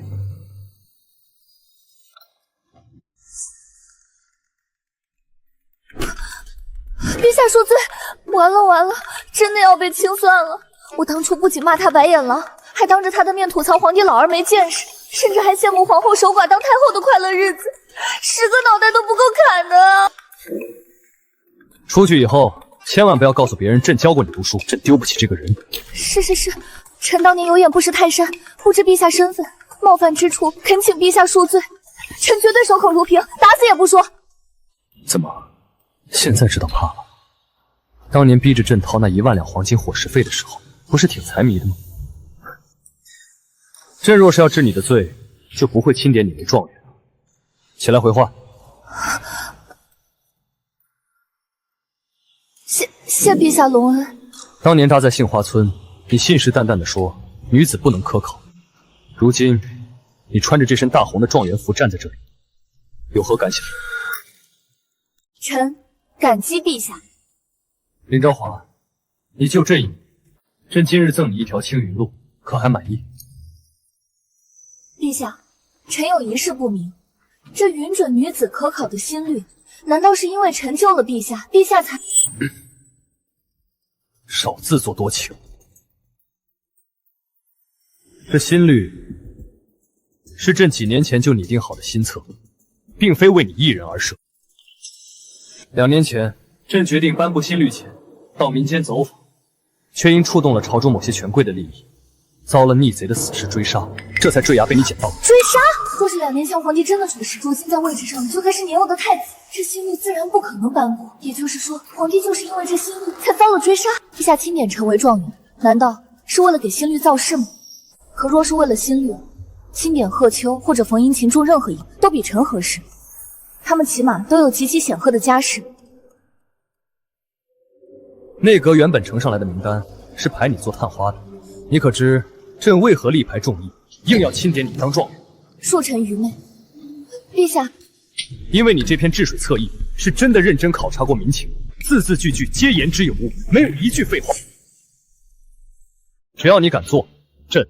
陛下恕罪！完了，真的要被清算了。我当初不仅骂他白眼狼，还当着他的面吐槽皇帝老而没见识，甚至还羡慕皇后守寡当太后的快乐日子，10个脑袋都不够砍的。出去以后，千万不要告诉别人朕教过你读书，朕丢不起这个人。是，臣当年有眼不识泰山，不知陛下身份，冒犯之处，恳请陛下恕罪。臣绝对守口如瓶，打死也不说。怎么，现在知道怕了？当年逼着朕掏那1万两黄金伙食费的时候，不是挺财迷的吗？朕若是要治你的罪，就不会钦点你为状元。起来回话。谢陛下隆恩。当年扎在杏花村，你信誓旦旦地说女子不能科考，如今你穿着这身大红的状元服站在这里，有何感想？臣感激陛下。林昭华，你就这一幕，朕今日赠你一条青云路，可还满意？陛下，臣有一事不明，这允准女子科考的新律，难道是因为臣救了陛下，陛下才……少自作多情。这新律是朕几年前就拟定好的新策，并非为你一人而设。2年前，朕决定颁布新律前，到民间走访，却因触动了朝中某些权贵的利益，遭了逆贼的死士追杀，这才坠崖被你捡到。追杀？若是2年前皇帝真的处实，如今在位置上就该是年幼的太子，这新律自然不可能颁布。也就是说，皇帝就是因为这新律才遭了追杀。陛下钦点臣为状元，难道是为了给新律造势吗？可若是为了新律，钦点贺秋或者冯殷勤中任何一个都比臣合适。他们起码都有极其显赫的家世。内阁原本呈上来的名单是排你做探花的，你可知朕为何力排众议，硬要钦点你当状元？恕臣愚昧。陛下，因为你这篇治水策议是真的认真考察过民情，字字句句皆言之有物，没有一句废话。只要你敢做，朕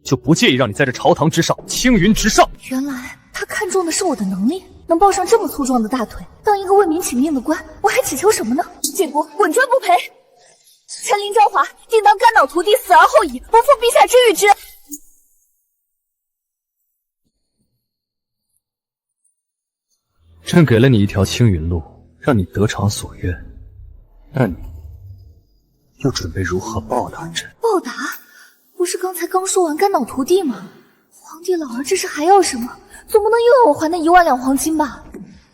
就不介意让你在这朝堂之上青云直上。原来他看中的是我的能力，能抱上这么粗壮的大腿，当一个为民请命的官，我还祈求什么呢？这锅稳赚不赔。臣林昭华定当肝脑涂地，死而后已，不负陛下之谕之。朕给了你一条青云路，让你得偿所愿，那你又准备如何报答朕？报答？不是刚才刚说完肝脑涂地吗？皇帝老儿这是还要什么？总不能又要我还那1万两黄金吧？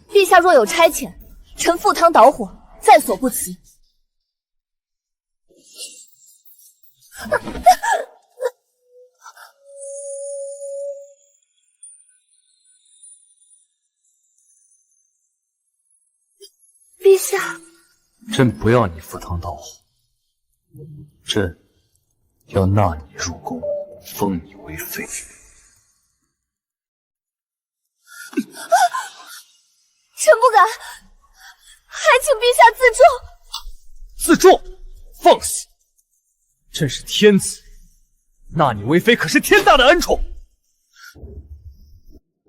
陛下若有差遣，臣赴汤蹈火，在所不辞。陛下，朕不要你赴汤蹈火，朕要纳你入宫，封你为妃。臣不敢，还请陛下自重。自重？放肆！朕是天子，纳你为妃可是天大的恩宠。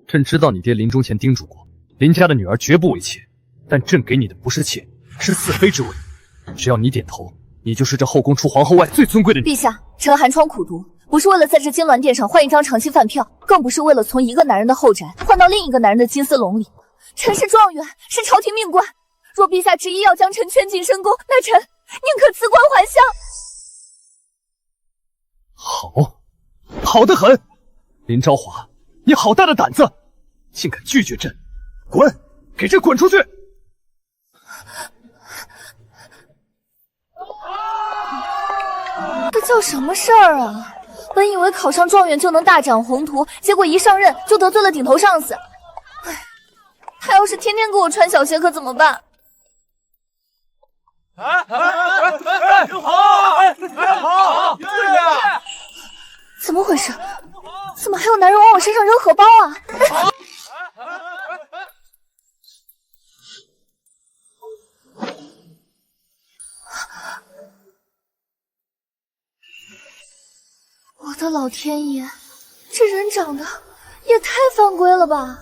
朕知道你爹临终前叮嘱过，林家的女儿绝不为妾，但朕给你的不是妾，是四妃之位。只要你点头，你就是这后宫除皇后外最尊贵的女。陛下，臣寒窗苦读，不是为了在这金銮殿上换一张长期饭票，更不是为了从一个男人的后宅换到另一个男人的金丝笼里。臣是状元，是朝廷命官。若陛下执意要将臣圈进深宫，那臣宁可辞官还乡。好，好得很，林昭华，你好大的胆子，竟敢拒绝朕！滚，给朕滚出去！这叫什么事儿啊？本以为考上状元就能大展宏图，结果一上任就得罪了顶头上司。唉，他要是天天给我穿小鞋可怎么办？好，对呀！怎么回事？怎么还有男人往我身上扔荷包啊？我的老天爷，这人长得也太犯规了吧！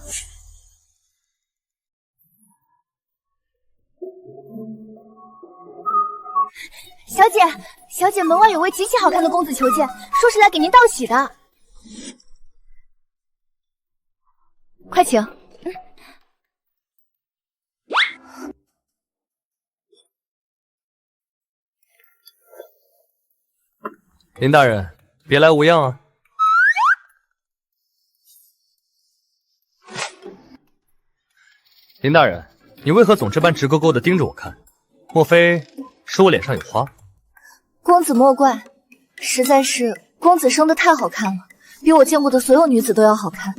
小姐，门外有位极其好看的公子求见，说是来给您道喜的。快请。林大人，别来无恙啊。林大人，你为何总这般直勾勾的盯着我看？莫非是我脸上有花？公子莫怪，实在是公子生得太好看了，比我见过的所有女子都要好看，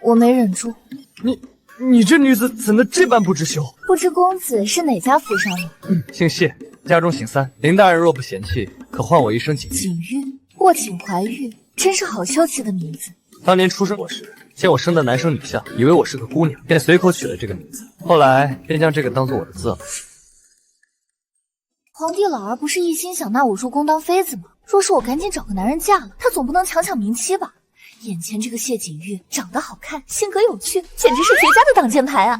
我没忍住。你这女子怎能这般不知羞？不知公子是哪家府上的？姓谢，家中姓三。林大人若不嫌弃，可唤我一声锦玉。锦玉，卧景怀玉，真是好秀气的名字。当年出生我时，见我生的男生女相，以为我是个姑娘，便随口取了这个名字。后来便将这个当做我的字了。皇帝老儿不是一心想纳我入宫当妃子吗？若是我赶紧找个男人嫁了，他总不能抢名妻吧？眼前这个谢锦玉长得好看，性格有趣，简直是绝佳的挡箭牌啊！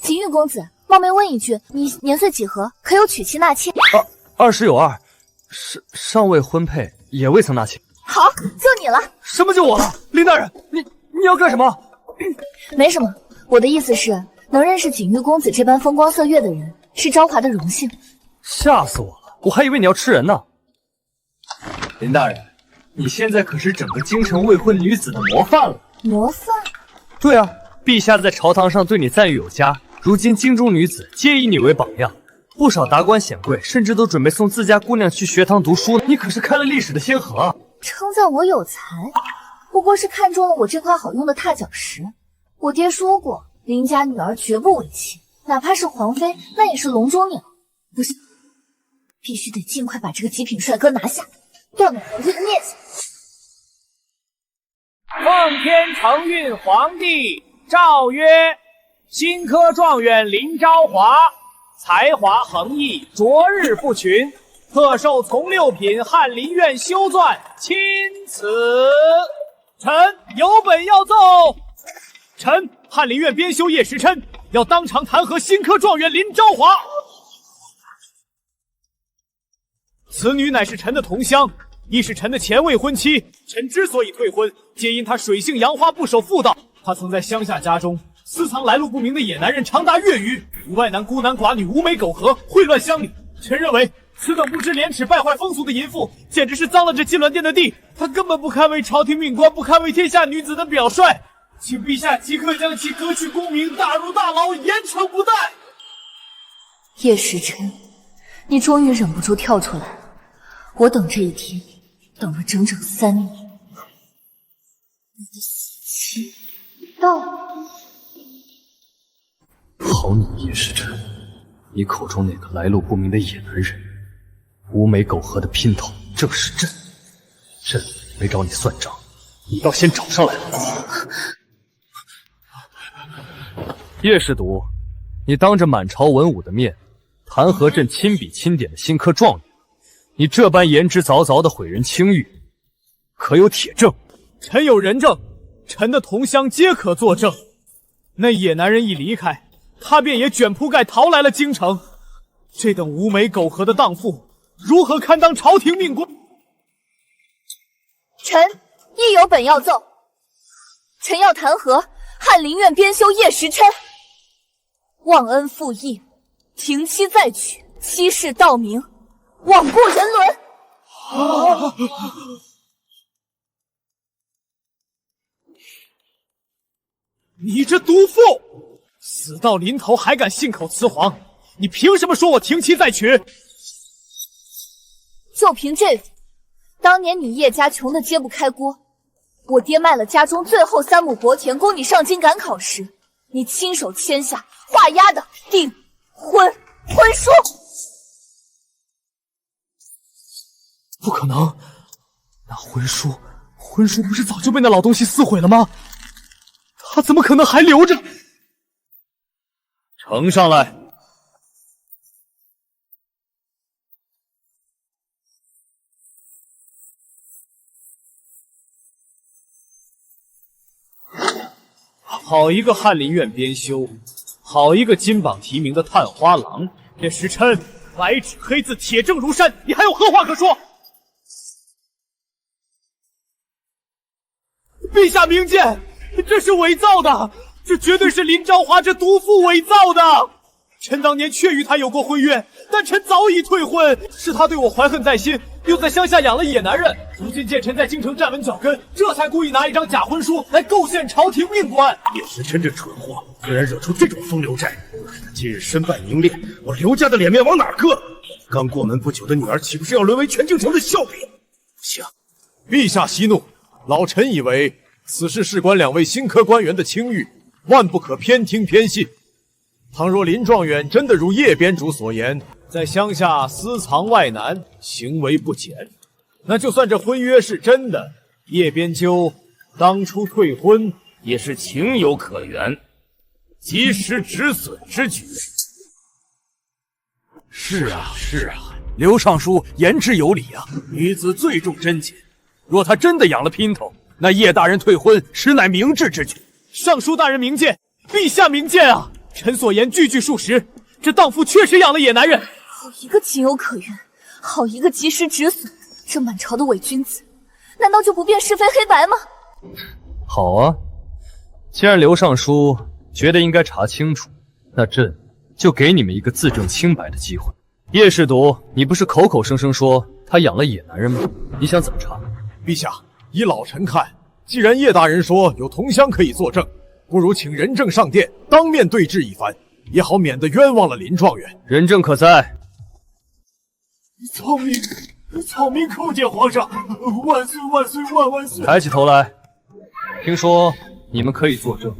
锦玉公子，冒昧问一句，你年岁几何？可有娶妻纳妾？20有2，尚未婚配，也未曾纳妾。好，就你了。什么就我了？林大人，你要干什么？没什么，我的意思是，能认识锦玉公子这般风光色月的人，是昭华的荣幸。吓死我了，我还以为你要吃人呢。林大人，你现在可是整个京城未婚女子的模范了。模范？对啊，陛下在朝堂上对你赞誉有加，如今京中女子皆以你为榜样，不少达官显贵甚至都准备送自家姑娘去学堂读书，你可是开了历史的先河啊！称赞我有才，不过是看中了我这块好用的踏脚石。我爹说过，林家女儿绝不为妻，哪怕是皇妃，那也是笼中鸟。不行，必须得尽快把这个极品帅哥拿下，断了皇帝的面子。奉天承运皇帝诏曰：新科状元林昭华，才华横溢，卓日不群，特授从六品翰林院修撰，钦此。臣有本要奏。臣翰林院编修叶时琛要当场弹劾新科状元林昭华。此女乃是臣的同乡，亦是臣的前未婚妻。臣之所以退婚，皆因她水性杨花，不守妇道。她曾在乡下家中私藏来路不明的野男人长达月余，与外男孤男寡女无媒苟合，秽乱乡里。臣认为此等不知廉耻、败坏风俗的淫妇，简直是脏了这金銮殿的地。她根本不堪为朝廷命官，不堪为天下女子的表率。请陛下即刻将其革去功名，大入大牢，严惩不贷。叶时琛，你终于忍不住跳出来了。我等这一天等了整整3年。你的死期到了。好你叶时琛，你口中那个来路不明的野男人，无媒苟合的姘头正是朕。朕没找你算账，你倒先找上来了。叶世笃，你当着满朝文武的面弹劾朕亲笔钦点的新科状元，你这般言之凿凿的毁人清誉，可有铁证？臣有人证，臣的同乡皆可作证。那野男人一离开，他便也卷铺盖逃来了京城。这等无媒苟合的荡妇，如何堪当朝廷命官？臣亦有本要奏。臣要弹劾翰林院编修叶时琛，忘恩负义，停妻再娶，欺世盗名，罔顾人伦。你这毒妇，死到临头还敢信口雌黄！你凭什么说我停妻再娶？就凭这个，当年你叶家穷得揭不开锅，我爹卖了家中最后3亩薄田供你上京赶考时，你亲手签下画押的订婚书。不可能，那婚书不是早就被那老东西撕毁了吗？他怎么可能还留着？呈上来。好一个翰林院编修，好一个金榜题名的探花郎！叶时琛，白纸黑字，铁证如山，你还有何话可说？陛下明鉴，这是伪造的，这绝对是林昭华这毒妇伪造的。臣当年确与他有过婚约，但臣早已退婚，是他对我怀恨在心，又在乡下养了野男人。如今见臣在京城站稳脚跟，这才故意拿一张假婚书来构陷朝廷命官。叶时琛这蠢货，居然惹出这种风流债，他今日身败名裂，我刘家的脸面往哪搁？刚过门不久的女儿，岂不是要沦为全京城的笑柄？不行！陛下息怒，老臣以为此事事关2位新科官员的清誉，万不可偏听偏信。倘若林状元真的如叶编主所言，在乡下私藏外男，行为不检，那就算这婚约是真的，叶编究当初退婚也是情有可原，及时止损之举。是啊，刘尚书言之有理啊。女子最重贞洁，若她真的养了姘头，那叶大人退婚实乃明智之举。尚书大人明鉴，陛下明鉴啊！臣所言句句属实，这荡妇确实养了野男人。好一个情有可原，好一个及时止损，这满朝的伪君子，难道就不辨是非黑白吗？好啊，既然刘尚书觉得应该查清楚，那朕就给你们一个自证清白的机会。叶世笃，你不是口口声声说他养了野男人吗？你想怎么查？陛下，以老臣看，既然叶大人说有同乡可以作证，不如请人证上殿，当面对质一番，也好免得冤枉了林状元。人证可在？草民叩见皇上，万岁万岁万万岁！抬起头来，听说你们可以作证，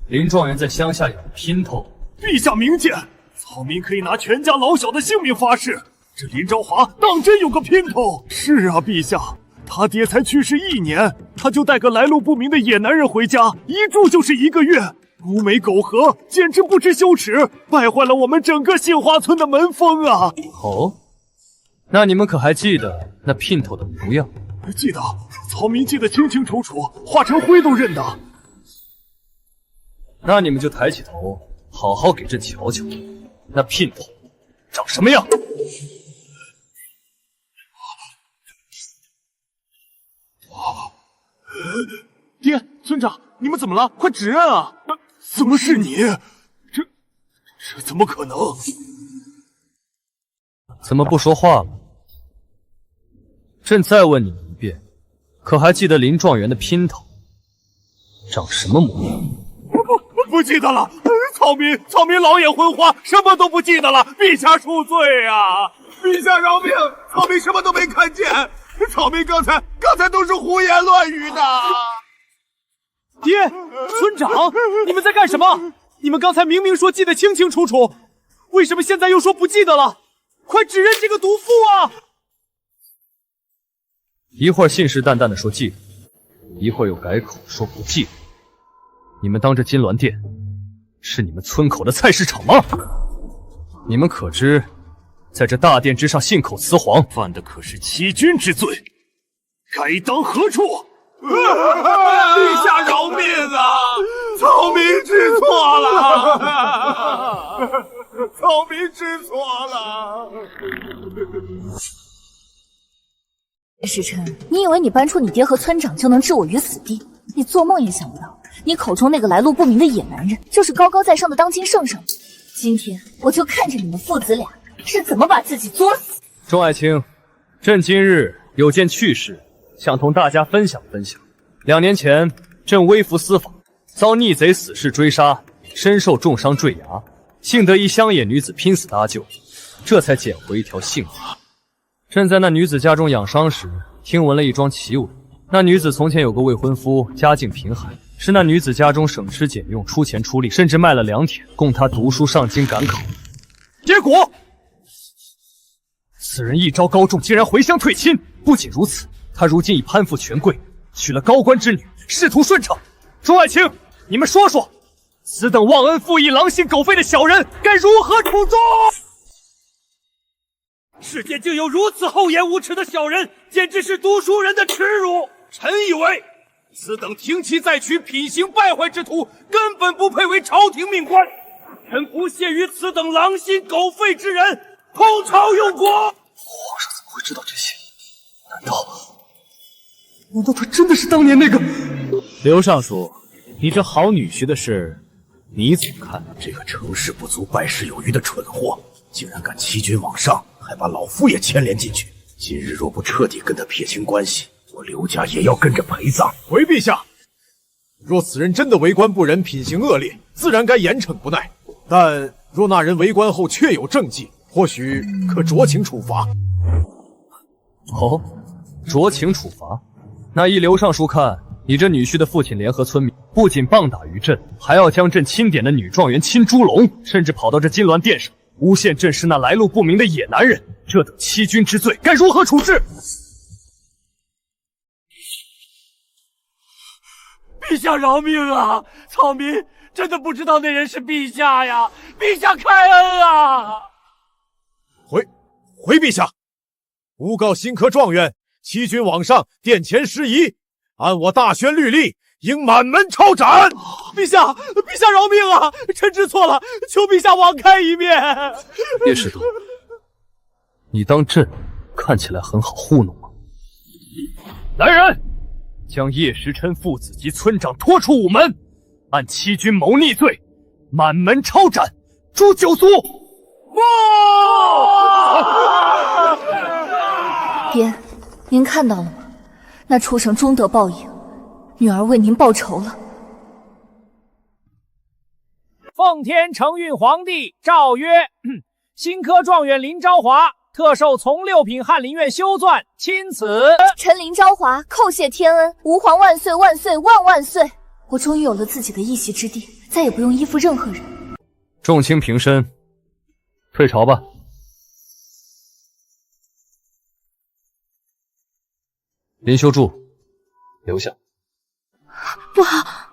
林状元在乡下养了姘头。陛下明鉴，草民可以拿全家老小的性命发誓，这林昭华当真有个姘头。是啊，陛下，他爹才去世1年，他就带个来路不明的野男人回家，一住就是1个月，无媒苟合，简直不知羞耻，败坏了我们整个杏花村的门风啊！哦，那你们可还记得那姘头的模样？记得，曹明记得清清楚楚，化成灰都认得。那你们就抬起头，好好给朕瞧瞧，那姘头长什么样。爹，村长，你们怎么了？快指认啊！怎么是你？这怎么可能？怎么不说话了？朕再问你们一遍，可还记得林状元的姘头长什么模样？不记得了。草民老眼昏花，什么都不记得了。陛下恕罪啊！陛下饶命！草民什么都没看见。草民刚才都是胡言乱语的。爹，村长，你们在干什么？你们刚才明明说记得清清楚楚，为什么现在又说不记得了？快指认这个毒妇啊！一会儿信誓旦旦的说记得，一会儿又改口说不记得。你们当这金銮殿是你们村口的菜市场吗？你们可知，在这大殿之上信口雌黄，犯的可是欺君之罪，该当何处？陛下饶命啊！草民知错了，草民知错了。时辰，你以为你搬出你爹和村长就能置我于死地？你做梦也想不到，你口中那个来路不明的野男人，就是高高在上的当今圣上。今天我就看着你们父子俩是怎么把自己作死。钟爱卿，朕今日有件趣事，想同大家分享分享。2年前，朕微服私访，遭逆贼死士追杀，身受重伤坠崖，幸得一乡野女子拼死搭救，这才捡回一条性命。朕在那女子家中养伤时，听闻了一桩奇闻。那女子从前有个未婚夫，家境贫寒，是那女子家中省吃俭用，出钱出力，甚至卖了良田，供她读书上京赶考。结果，此人一招高中，竟然回乡退亲。不仅如此，他如今已攀附权贵，娶了高官之女，仕途顺畅。钟爱卿，你们说说，此等忘恩负义、狼心狗肺的小人，该如何处终？世间竟有如此厚颜无耻的小人，简直是读书人的耻辱！臣以为，此等停妻再娶、品行败坏之徒，根本不配为朝廷命官。臣不屑于此等狼心狗肺之人，通朝用国。皇上怎么会知道这些？难道他真的是当年那个？刘尚书，你这好女婿的事，你怎么看？这个成事不足败事有余的蠢货，竟然敢欺君罔上，还把老夫也牵连进去。今日若不彻底跟他撇清关系，我刘家也要跟着陪葬。回陛下，若此人真的为官不仁，品行恶劣，自然该严惩不贷。但若那人为官后确有政绩，或许可酌情处罚。哦，酌情处罚？那依刘尚书看，你这女婿的父亲联合村民，不仅棒打于朕，还要将朕钦点的女状元亲猪笼，甚至跑到这金銮殿上，诬陷朕是那来路不明的野男人。这等欺君之罪，该如何处置？陛下饶命啊！草民真的不知道那人是陛下呀！陛下开恩啊！回陛下，诬告新科状元欺君罔上，殿前失仪，按我大宣律例，应满门抄斩。陛下饶命啊！臣知错了，求陛下网开一面。叶师徒，你当朕看起来很好糊弄吗？来人，将叶时琛父子及村长拖出午门，按欺君谋逆罪，满门抄斩，诛九族。爹，您看到了吗？那畜生终得报应，女儿为您报仇了。奉天承运皇帝诏曰：新科状元林昭华特受从六品翰林院修撰，钦此。臣林昭华叩谢天恩，吾皇万岁万岁万万岁！我终于有了自己的一席之地，再也不用依附任何人。众卿平身，退朝吧。林修柱，留下。不好！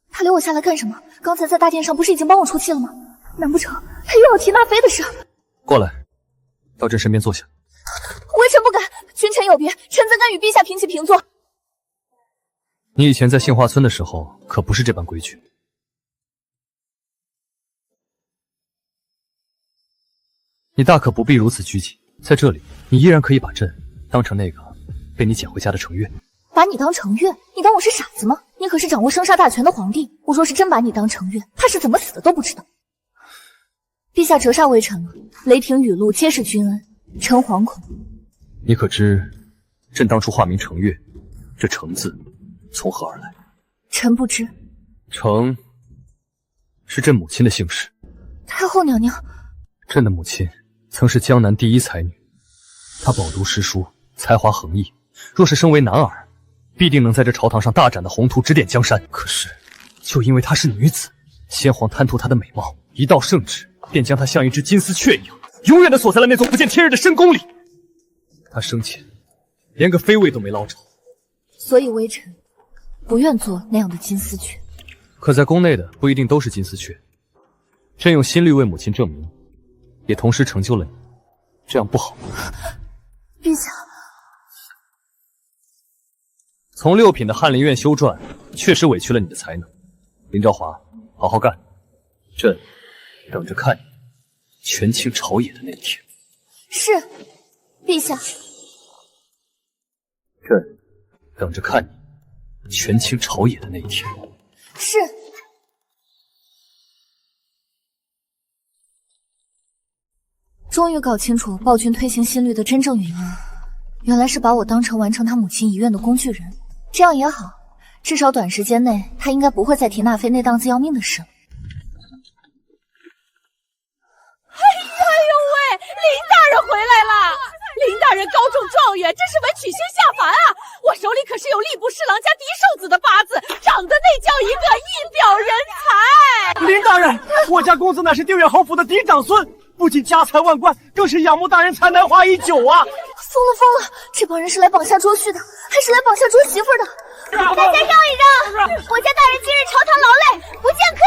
他留我下来干什么？刚才在大殿上不是已经帮我出气了吗？难不成他又要提纳妃的事。过来，到朕身边坐下。微臣不敢，君臣有别，臣怎敢与陛下平起平坐？你以前在杏花村的时候，可不是这般规矩。你大可不必如此拘谨，在这里，你依然可以把朕当成那个被你捡回家的程月。把你当程月？你当我是傻子吗？你可是掌握生杀大权的皇帝，我若是真把你当程月，怕是怎么死的都不知道。陛下折煞微臣了，雷霆雨露皆是君恩，臣惶恐。你可知，朕当初化名程月，这程字从何而来？臣不知。程是朕母亲的姓氏。太后娘娘，朕的母亲曾是江南第一才女，她饱读诗书，才华横溢，若是生为男儿，必定能在这朝堂上大展的宏图，指点江山。可是，就因为她是女子，先皇贪图她的美貌，一道圣旨，便将她像一只金丝雀一样，永远的锁在了那座不见天日的深宫里。她生前连个妃位都没捞着，所以微臣不愿做那样的金丝雀。可在宫内的不一定都是金丝雀，朕用心律为母亲证明，也同时成就了你，这样不好吗？陛下，从六品的翰林院修撰，确实委屈了你的才能。林昭华，好好干，朕等着看你权倾朝野的那一天。是，陛下。朕等着看你权倾朝野的那一天。是。终于搞清楚暴君推行新律的真正原因了，原来是把我当成完成他母亲遗愿的工具人。这样也好，至少短时间内他应该不会再提纳妃那档子要命的事了。哎呦喂，林大人回来了！林大人高中状元，真是闻曲星下凡啊！我手里可是有吏部侍郎家嫡寿子的八字，长得那叫一个一表人才。林大人，我家公子乃是定远侯府的嫡长孙，不仅家财万贯，更是仰慕大人才南华已久啊！疯了！这帮人是来绑架捉婿的，还是来绑架捉媳妇的？大家让一让，我家大人今日朝堂劳累，不见客。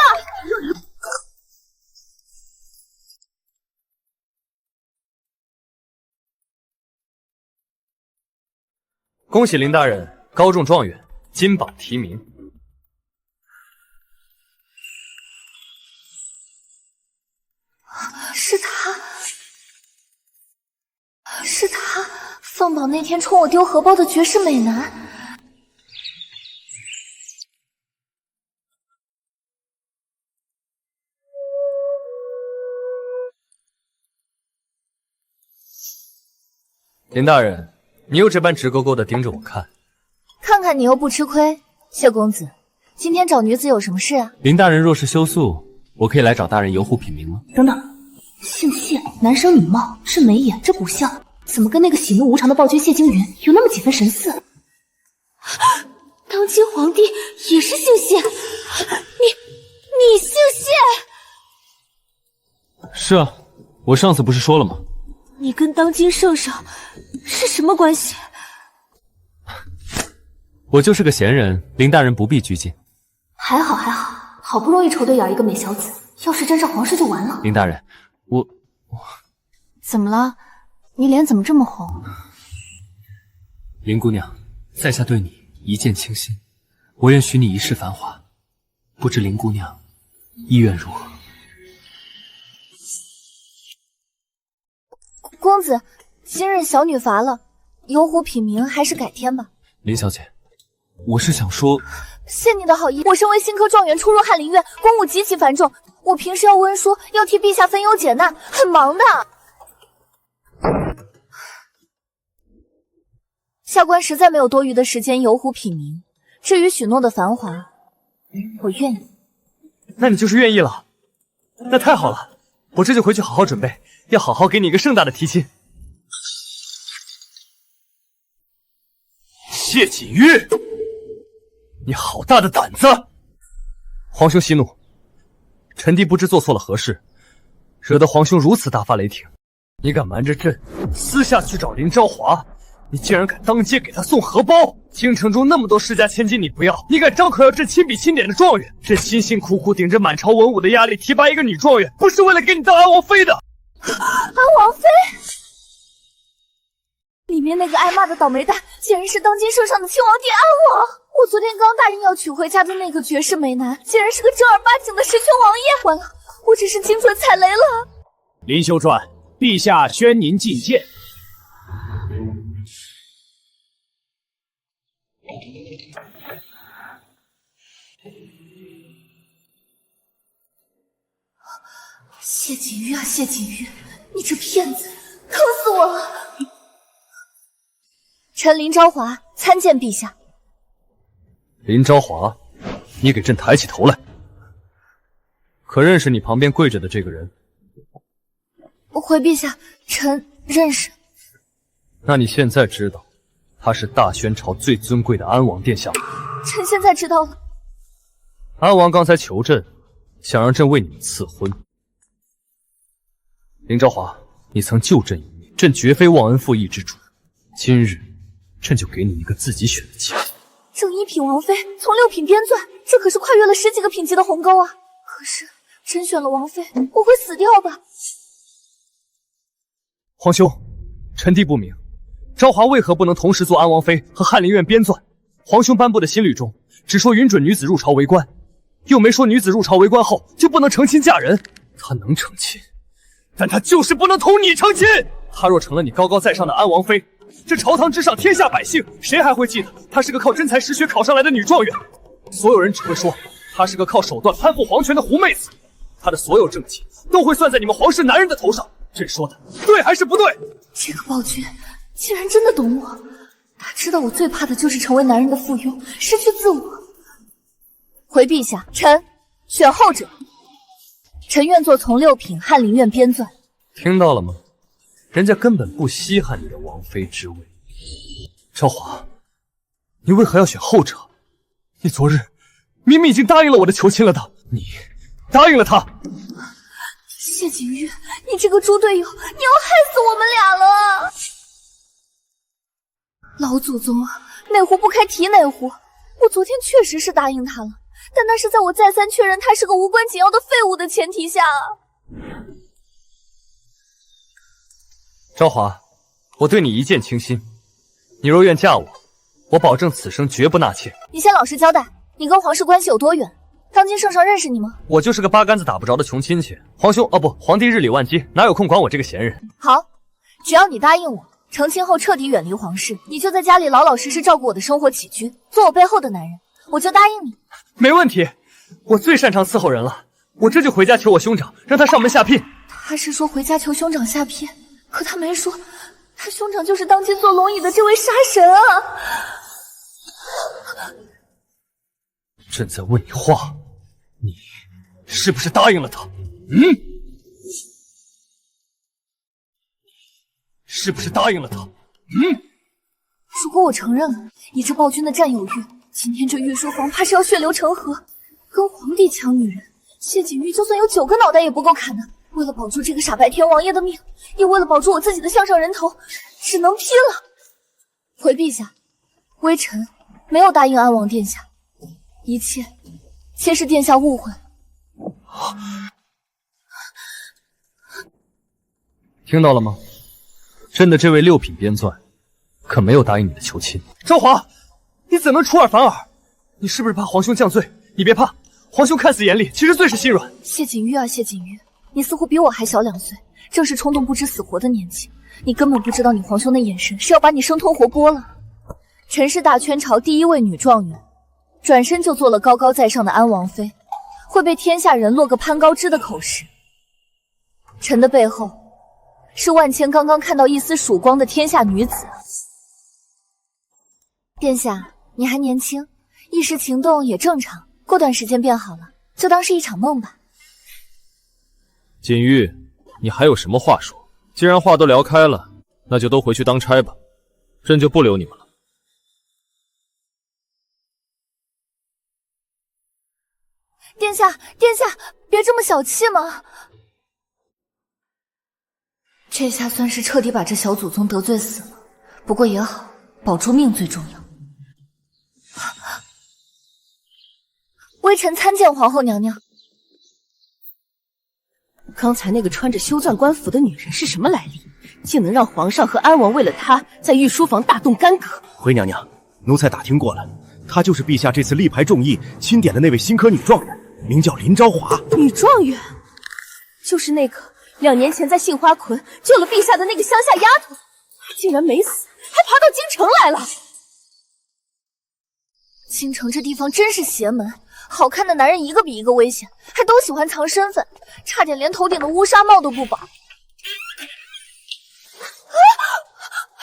恭喜林大人高中状元，金榜题名。是他放榜那天冲我丢荷包的绝世美男。林大人，你又这般直勾勾地盯着我看，看看你又不吃亏。谢公子，今天找女子有什么事啊？林大人若是休宿，我可以来找大人游湖品茗吗？等等，姓谢，男生女貌，是眉眼，这骨相怎么跟那个喜怒无常的暴君谢经云有那么几分神似？当今皇帝也是姓谢，你姓谢？是啊，我上次不是说了吗？你跟当今圣上是什么关系？我就是个闲人，林大人不必拘谨。还好，好不容易筹对眼一个美小子，要是真是皇室就完了。林大人，我怎么了？你脸怎么这么红？林姑娘，在下对你一见倾心，我愿许你一世繁华，不知林姑娘意愿如何？公子，今日小女乏了，游湖品茗还是改天吧。林小姐，我是想说，谢你的好意。我身为新科状元，初入翰林院，公务极其繁重，我平时要温书，要替陛下分忧解难，很忙的。下官实在没有多余的时间游湖品茗，至于许诺的繁华，我愿意。那你就是愿意了，那太好了，我这就回去好好准备，要好好给你一个盛大的提亲。谢锦玉，你好大的胆子！皇兄息怒，臣弟不知做错了何事，惹得皇兄如此大发雷霆。你敢瞒着朕，私下去找林昭华，你竟然敢当街给他送荷包！京城中那么多世家千金你不要，你敢张口要朕亲笔钦点的状元？朕辛辛苦苦顶着满朝文武的压力提拔一个女状元，不是为了给你当安王妃的。安王妃？里面那个挨骂的倒霉蛋，竟然是当今圣上的亲王殿安王！我昨天刚答应要娶回家的那个绝世美男，竟然是个正儿八经的时权王爷！完了，我只是精准踩雷了。林修传，陛下宣您觐见。谢锦玉啊，谢锦玉，你这骗子，坑死我了！臣林昭华参见陛下。林昭华，你给朕抬起头来。可认识你旁边跪着的这个人？回陛下，臣认识。那你现在知道，他是大宣朝最尊贵的安王殿下吗？臣现在知道了。安王刚才求朕，想让朕为你们赐婚。林昭华，你曾救朕一命，朕绝非忘恩负义之主。今日，朕就给你一个自己选的机会。正一品王妃从6品编纂，这可是跨越了10几个品级的鸿沟啊！可是朕选了王妃，我会死掉吧？皇兄，臣弟不明，昭华为何不能同时做安王妃和翰林院编纂？皇兄颁布的新律中，只说允准女子入朝为官，又没说女子入朝为官后就不能成亲嫁人。他能成亲，但他就是不能同你成亲。他若成了你高高在上的安王妃，这朝堂之上天下百姓谁还会记得她是个靠真才实学考上来的女状元？所有人只会说她是个靠手段攀附皇权的狐妹子。她的所有政绩都会算在你们皇室男人的头上。朕说的对还是不对？这个暴君竟然真的懂我，他知道我最怕的就是成为男人的附庸，失去自我。回陛下，臣选后者。臣愿做从6品翰林院编纂。听到了吗？人家根本不稀罕你的王妃之位。昭华，你为何要选后者？你昨日明明已经答应了我的求亲了的，你答应了他。谢锦玉，你这个猪队友，你要害死我们俩了！老祖宗啊，哪壶不开提哪壶。我昨天确实是答应他了，但那是在我再三确认他是个无关紧要的废物的前提下啊。昭华，我对你一见倾心，你若愿嫁我，我保证此生绝不纳妾。你先老实交代，你跟皇室关系有多远？当今圣上认识你吗？我就是个八竿子打不着的穷亲戚。皇帝日理万机，哪有空管我这个闲人？好，只要你答应我，成亲后彻底远离皇室，你就在家里老老实实照顾我的生活起居，做我背后的男人，我就答应你。没问题，我最擅长伺候人了。我这就回家求我兄长，让他上门下聘。他是说回家求兄长下聘，可他没说他兄长就是当今坐龙椅的这位杀神啊！朕在问你话，你是不是答应了他？是不是答应了他？如果我承认了，以这暴君的占有欲，今天这御书房怕是要血流成河。跟皇帝抢女人，谢锦玉就算有9个脑袋也不够砍的。为了保住这个傻白甜王爷的命，也为了保住我自己的项上人头，只能拼了。回陛下，微臣没有答应安王殿下，一切皆是殿下误会。听到了吗？朕的这位6品编纂可没有答应你的求亲。昭华，你怎能出尔反尔？你是不是怕皇兄降罪？你别怕，皇兄看似严厉，其实最是心软。谢锦玉啊，谢锦玉，你似乎比我还小2岁，正是冲动不知死活的年纪。你根本不知道你皇兄的眼神是要把你生吞活剥了。臣是大圈朝第1位女状元，转身就做了高高在上的安王妃，会被天下人落个攀高枝的口实。臣的背后是万千刚刚看到一丝曙光的天下女子。殿下，你还年轻，一时情动也正常，过段时间便好了，就当是一场梦吧。锦玉，你还有什么话说？既然话都聊开了，那就都回去当差吧，朕就不留你们了。殿下，殿下，别这么小气嘛！这下算是彻底把这小祖宗得罪死了。不过也好，保住命最重要。微臣参见皇后娘娘。刚才那个穿着修钻官服的女人是什么来历？竟能让皇上和安王为了她在御书房大动干戈？回娘娘，奴才打听过了，她就是陛下这次力排众议钦点的那位新科女状元，名叫林昭华。女状元，就是那个2年前在杏花坤救了陛下的那个乡下丫头，竟然没死，还爬到京城来了。京城这地方真是邪门，好看的男人一个比一个危险，还都喜欢藏身份，差点连头顶的乌纱帽都不保。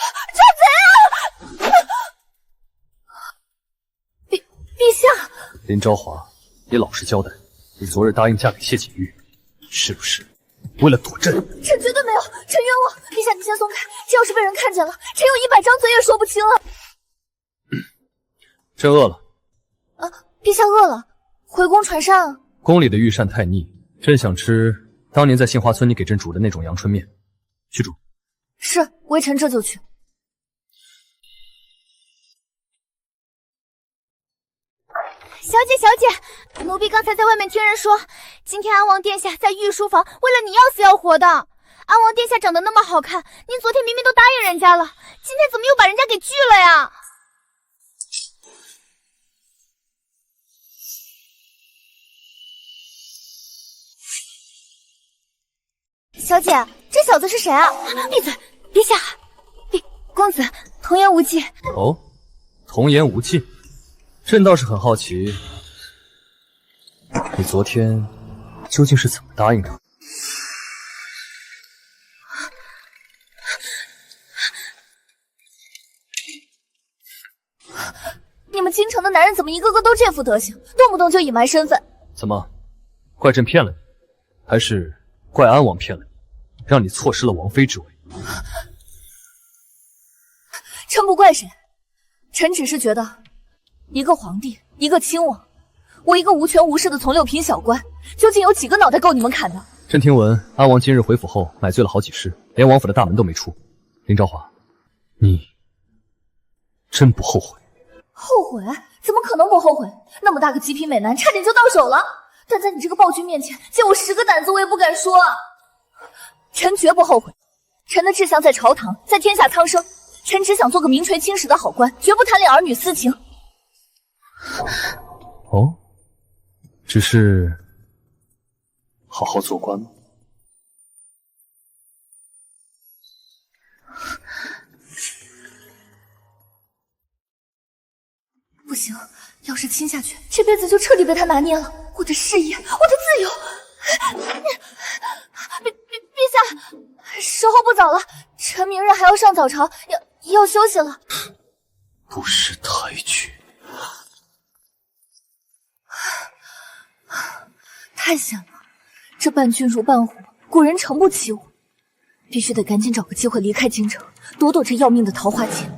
抓贼啊！陛下，林昭华，你老实交代，你昨日答应嫁给谢景玉，是不是为了躲朕？臣绝对没有，臣冤枉！陛下，你先松开，这要是被人看见了，臣有100张嘴也说不清了。朕饿了。啊，陛下饿了，回宫传膳啊。宫里的御膳太腻，朕想吃当年在杏花村你给朕煮的那种阳春面，去煮。是，微臣这就去。小姐，小姐，奴婢刚才在外面听人说，今天安王殿下在御书房为了你要死要活的。安王殿下长得那么好看，您昨天明明都答应人家了，今天怎么又把人家给拒了呀？小姐，这小子是谁啊？闭嘴！陛下，公子，童言无忌。哦，童言无忌。朕倒是很好奇，你昨天究竟是怎么答应他？你们京城的男人怎么一个个都这副德行，动不动就隐瞒身份？怎么，怪朕骗了你，还是怪安王骗了你，让你错失了王妃之位？臣不怪谁，臣只是觉得，一个皇帝，一个亲王，我一个无权无势的从6品小官，究竟有几个脑袋够你们砍的？朕听闻安王今日回府后买醉了好几世，连王府的大门都没出。林昭华，你真不后悔？后悔？怎么可能不后悔？那么大个极品美男，差点就到手了。但在你这个暴君面前，借我10个胆子，我也不敢说啊！臣绝不后悔。臣的志向在朝堂，在天下苍生。臣只想做个名垂青史的好官，绝不贪恋儿女私情。哦，只是好好做官吗？不行，要是亲下去，这辈子就彻底被他拿捏了。我的事业，我的自由。陛下，时候不早了，臣明日还要上早朝，要休息了。不识抬举，太险了！这伴君如伴虎，古人诚不欺我。必须得赶紧找个机会离开京城，躲躲这要命的桃花劫。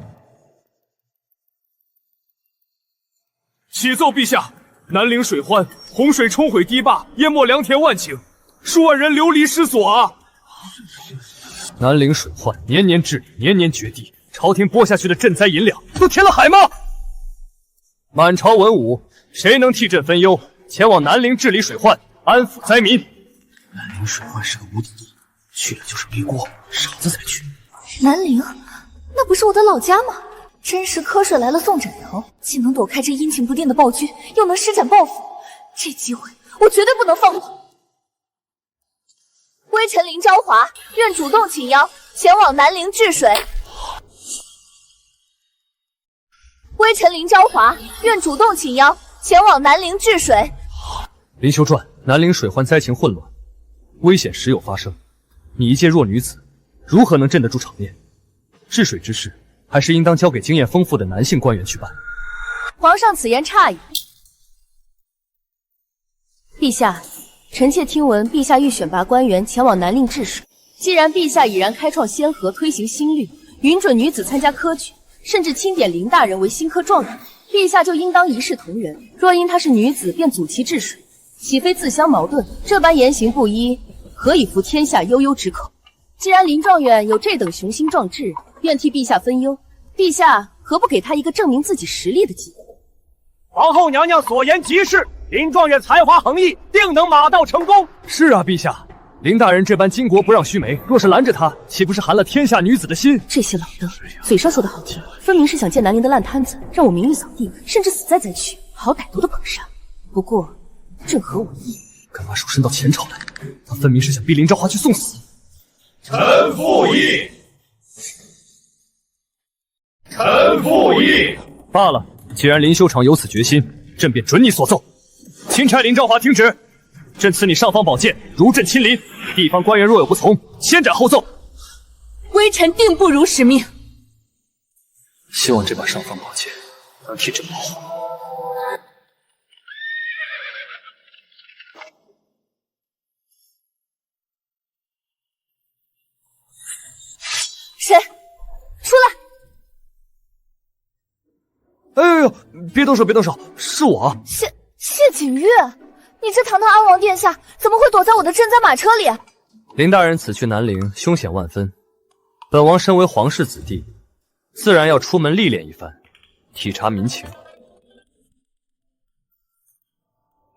启奏陛下，南陵水患，洪水冲毁堤坝，淹没良田万顷，数万人流离失所啊！南陵水患，年年治理，年年决堤，朝廷拨下去的赈灾银两都填了海吗？满朝文武，谁能替朕分忧，前往南陵治理水患，安抚灾民？南陵水患是个无底洞，去了就是背锅，傻子才去。南陵，那不是我的老家吗？真是瞌睡来了送枕头，既能躲开这阴晴不定的暴君，又能施展抱负，这机会我绝对不能放过。微臣林昭华愿主动请缨，前往南陵治水。微臣林昭华愿主动请缨，前往南陵治水。林修传，南陵水患灾情混乱，危险时有发生。你一介弱女子，如何能镇得住场面？治水之事，还是应当交给经验丰富的男性官员去办。皇上此言差矣。陛下，臣妾听闻陛下欲选拔官员前往南陵治水。既然陛下已然开创先河，推行新律，允准女子参加科举，甚至钦点林大人为新科状元，陛下就应当一视同仁。若因她是女子便阻其治水，岂非自相矛盾？这般言行不一，何以服天下悠悠之口？既然林状元有这等雄心壮志，愿替陛下分忧，陛下何不给他一个证明自己实力的机会？皇后娘娘所言极是，林状元才华横溢，定能马到成功。是啊，陛下，林大人这般巾帼不让须眉，若是拦着他，岂不是寒了天下女子的心？这些老登嘴上说的好听，分明是想见南陵的烂摊子，让我名誉扫地，甚至死在灾区，好歹毒的捧杀。不过，正合我意。敢把手伸到前朝来，他分明是想逼林昭华去送死。臣附议。臣附议。罢了，既然林修长有此决心，朕便准你所奏。钦差林昭华听旨，朕赐你尚方宝剑，如朕亲临。地方官员若有不从，先斩后奏。微臣定不辱使命。希望这把尚方宝剑能替朕保护。谁？出哎来！呦，别动手，别动手，是我。谢景玉，你这堂堂安王殿下，怎么会躲在我的镇灾马车里？林大人此去南陵，凶险万分。本王身为皇室子弟，自然要出门历练一番，体察民情。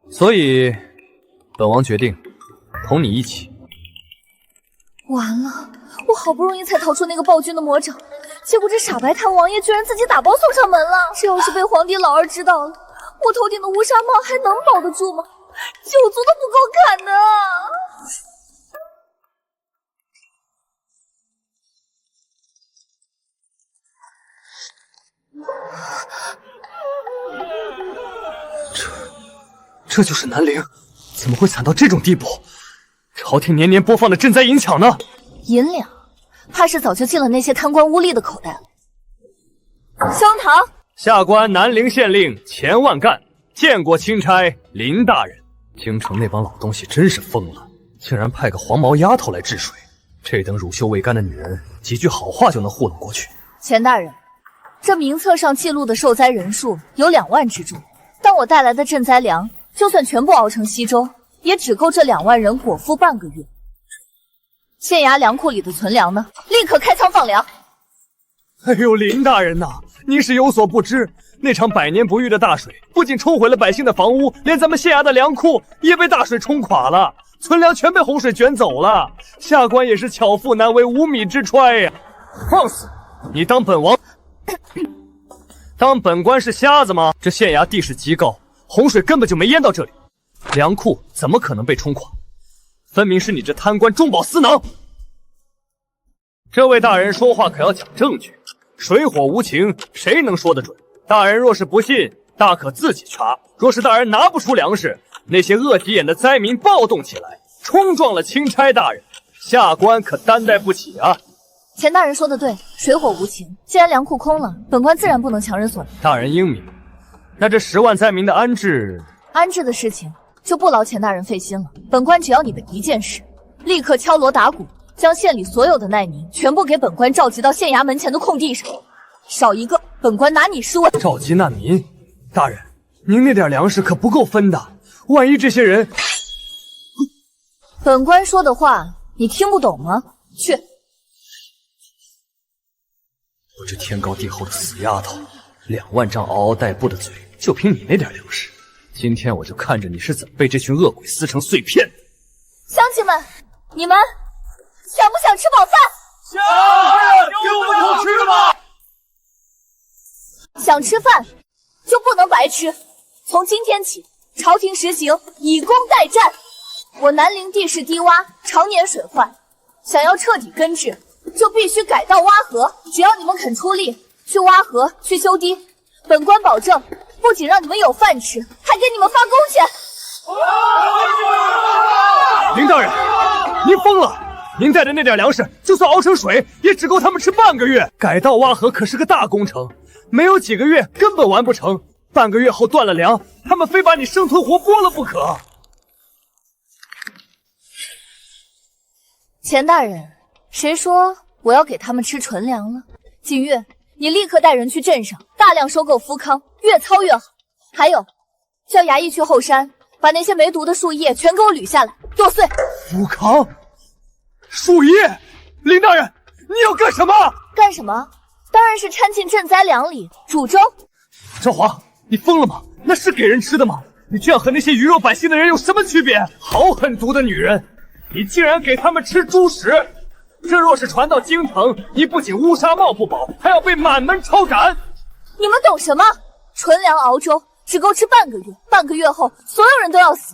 所以，本王决定同你一起。完了，我好不容易才逃出那个暴君的魔掌，结果这傻白甜王爷居然自己打包送上门了。这要是被皇帝老儿知道了，我头顶的乌纱帽还能保得住吗？9族都不够砍的。这就是南陵，怎么会惨到这种地步？朝廷年年播放的赈灾银抢呢？银两，怕是早就进了那些贪官污吏的口袋了。升堂，下官南陵县令钱万干见过钦差林大人。京城那帮老东西真是疯了，竟然派个黄毛丫头来治水，这等乳臭未干的女人，几句好话就能糊弄过去。钱大人，这名册上记录的受灾人数有2万之众，但我带来的赈灾粮，就算全部熬成稀粥，也只够这2万人果腹半个月。县衙粮库里的存粮呢？立刻开仓放粮。哎呦，林大人呐，您是有所不知，那场百年不遇的大水，不仅冲毁了百姓的房屋，连咱们县衙的粮库也被大水冲垮了，存粮全被洪水卷走了。下官也是巧妇难为无米之炊呀！放肆！你当本王当本官是瞎子吗？这县衙地势极高，洪水根本就没淹到这里，粮库怎么可能被冲垮？分明是你这贪官中饱私囊！这位大人说话可要讲证据，水火无情，谁能说得准？大人若是不信，大可自己查。若是大人拿不出粮食，那些恶急眼的灾民暴动起来，冲撞了钦差大人，下官可担待不起啊！钱大人说的对，水火无情。既然粮库空了，本官自然不能强人所难。大人英明，那这10万灾民的安置的事情就不劳钱大人费心了。本官只要你的一件事，立刻敲锣打鼓，将县里所有的难民全部给本官召集到县衙门前的空地上，少一个，本官拿你是问。召集难民，大人，您那点粮食可不够分的，万一这些人……本官说的话你听不懂吗？去！我这天高地厚的死丫头，2万张嗷嗷待哺的嘴，就凭你那点粮食，今天我就看着你是怎么被这群恶鬼撕成碎片的！乡亲们，你们想不想吃饱饭？想，给我们口吃吧！想吃饭就不能白吃。从今天起，朝廷实行以工代战。我南陵地势低洼，常年水患，想要彻底根治，就必须改道挖河。只要你们肯出力去挖河、去修堤，本官保证不仅让你们有饭吃，还给你们发工钱。林大人，您疯了！您带的那点粮食，就算熬成水，也只够他们吃半个月。改道挖河可是个大工程，没有几个月根本完不成。半个月后断了粮，他们非把你生吞活剥了不可。钱大人，谁说我要给他们吃纯粮了？景玉，你立刻带人去镇上大量收购夫康，越糙越好。还有，叫衙役去后山，把那些没毒的树叶全给我捋下来，剁碎。夫康，树叶，林大人，你要干什么？干什么？当然是掺进赈灾粮里煮粥。赵华，你疯了吗？那是给人吃的吗？你这样和那些鱼肉百姓的人有什么区别？好狠毒的女人！你竟然给他们吃猪食！这若是传到京城，你不仅乌纱帽不保，还要被满门抄斩！你们懂什么？纯粮熬粥只够吃半个月，半个月后所有人都要死。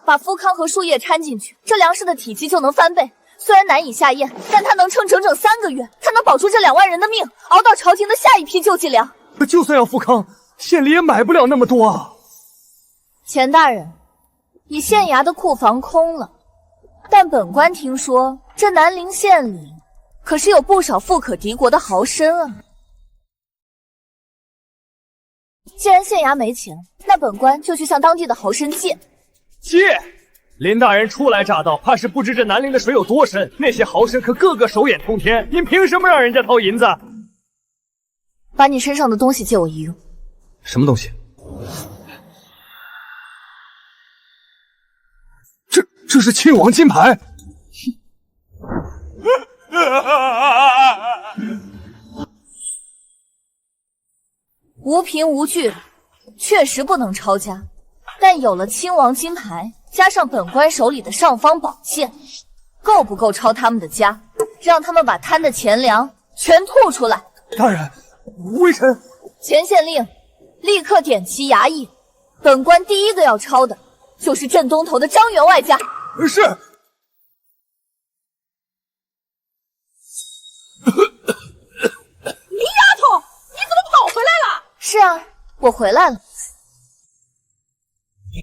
把夫康和树叶掺进去，这粮食的体积就能翻倍。虽然难以下咽，但它能撑整整3个月，它能保住这2万人的命，熬到朝廷的下一批救济粮。就算要夫康，县里也买不了那么多啊！钱大人，你县衙的库房空了，但本官听说这南陵县里可是有不少富可敌国的豪绅啊。既然县衙没钱，那本官就去向当地的豪绅借。借？林大人初来乍到，怕是不知这南陵的水有多深。那些豪绅可个个手眼通天，您凭什么让人家掏银子？把你身上的东西借我一用。什么东西？这是亲王金牌。无凭无据，确实不能抄家。但有了亲王金牌，加上本官手里的尚方宝剑，够不够抄他们的家？让他们把贪的钱粮全吐出来！大人，微臣前县令，立刻点齐衙役，本官第一个要抄的就是镇东头的张员外家。是。李丫头，你怎么跑回来了？是啊，我回来了。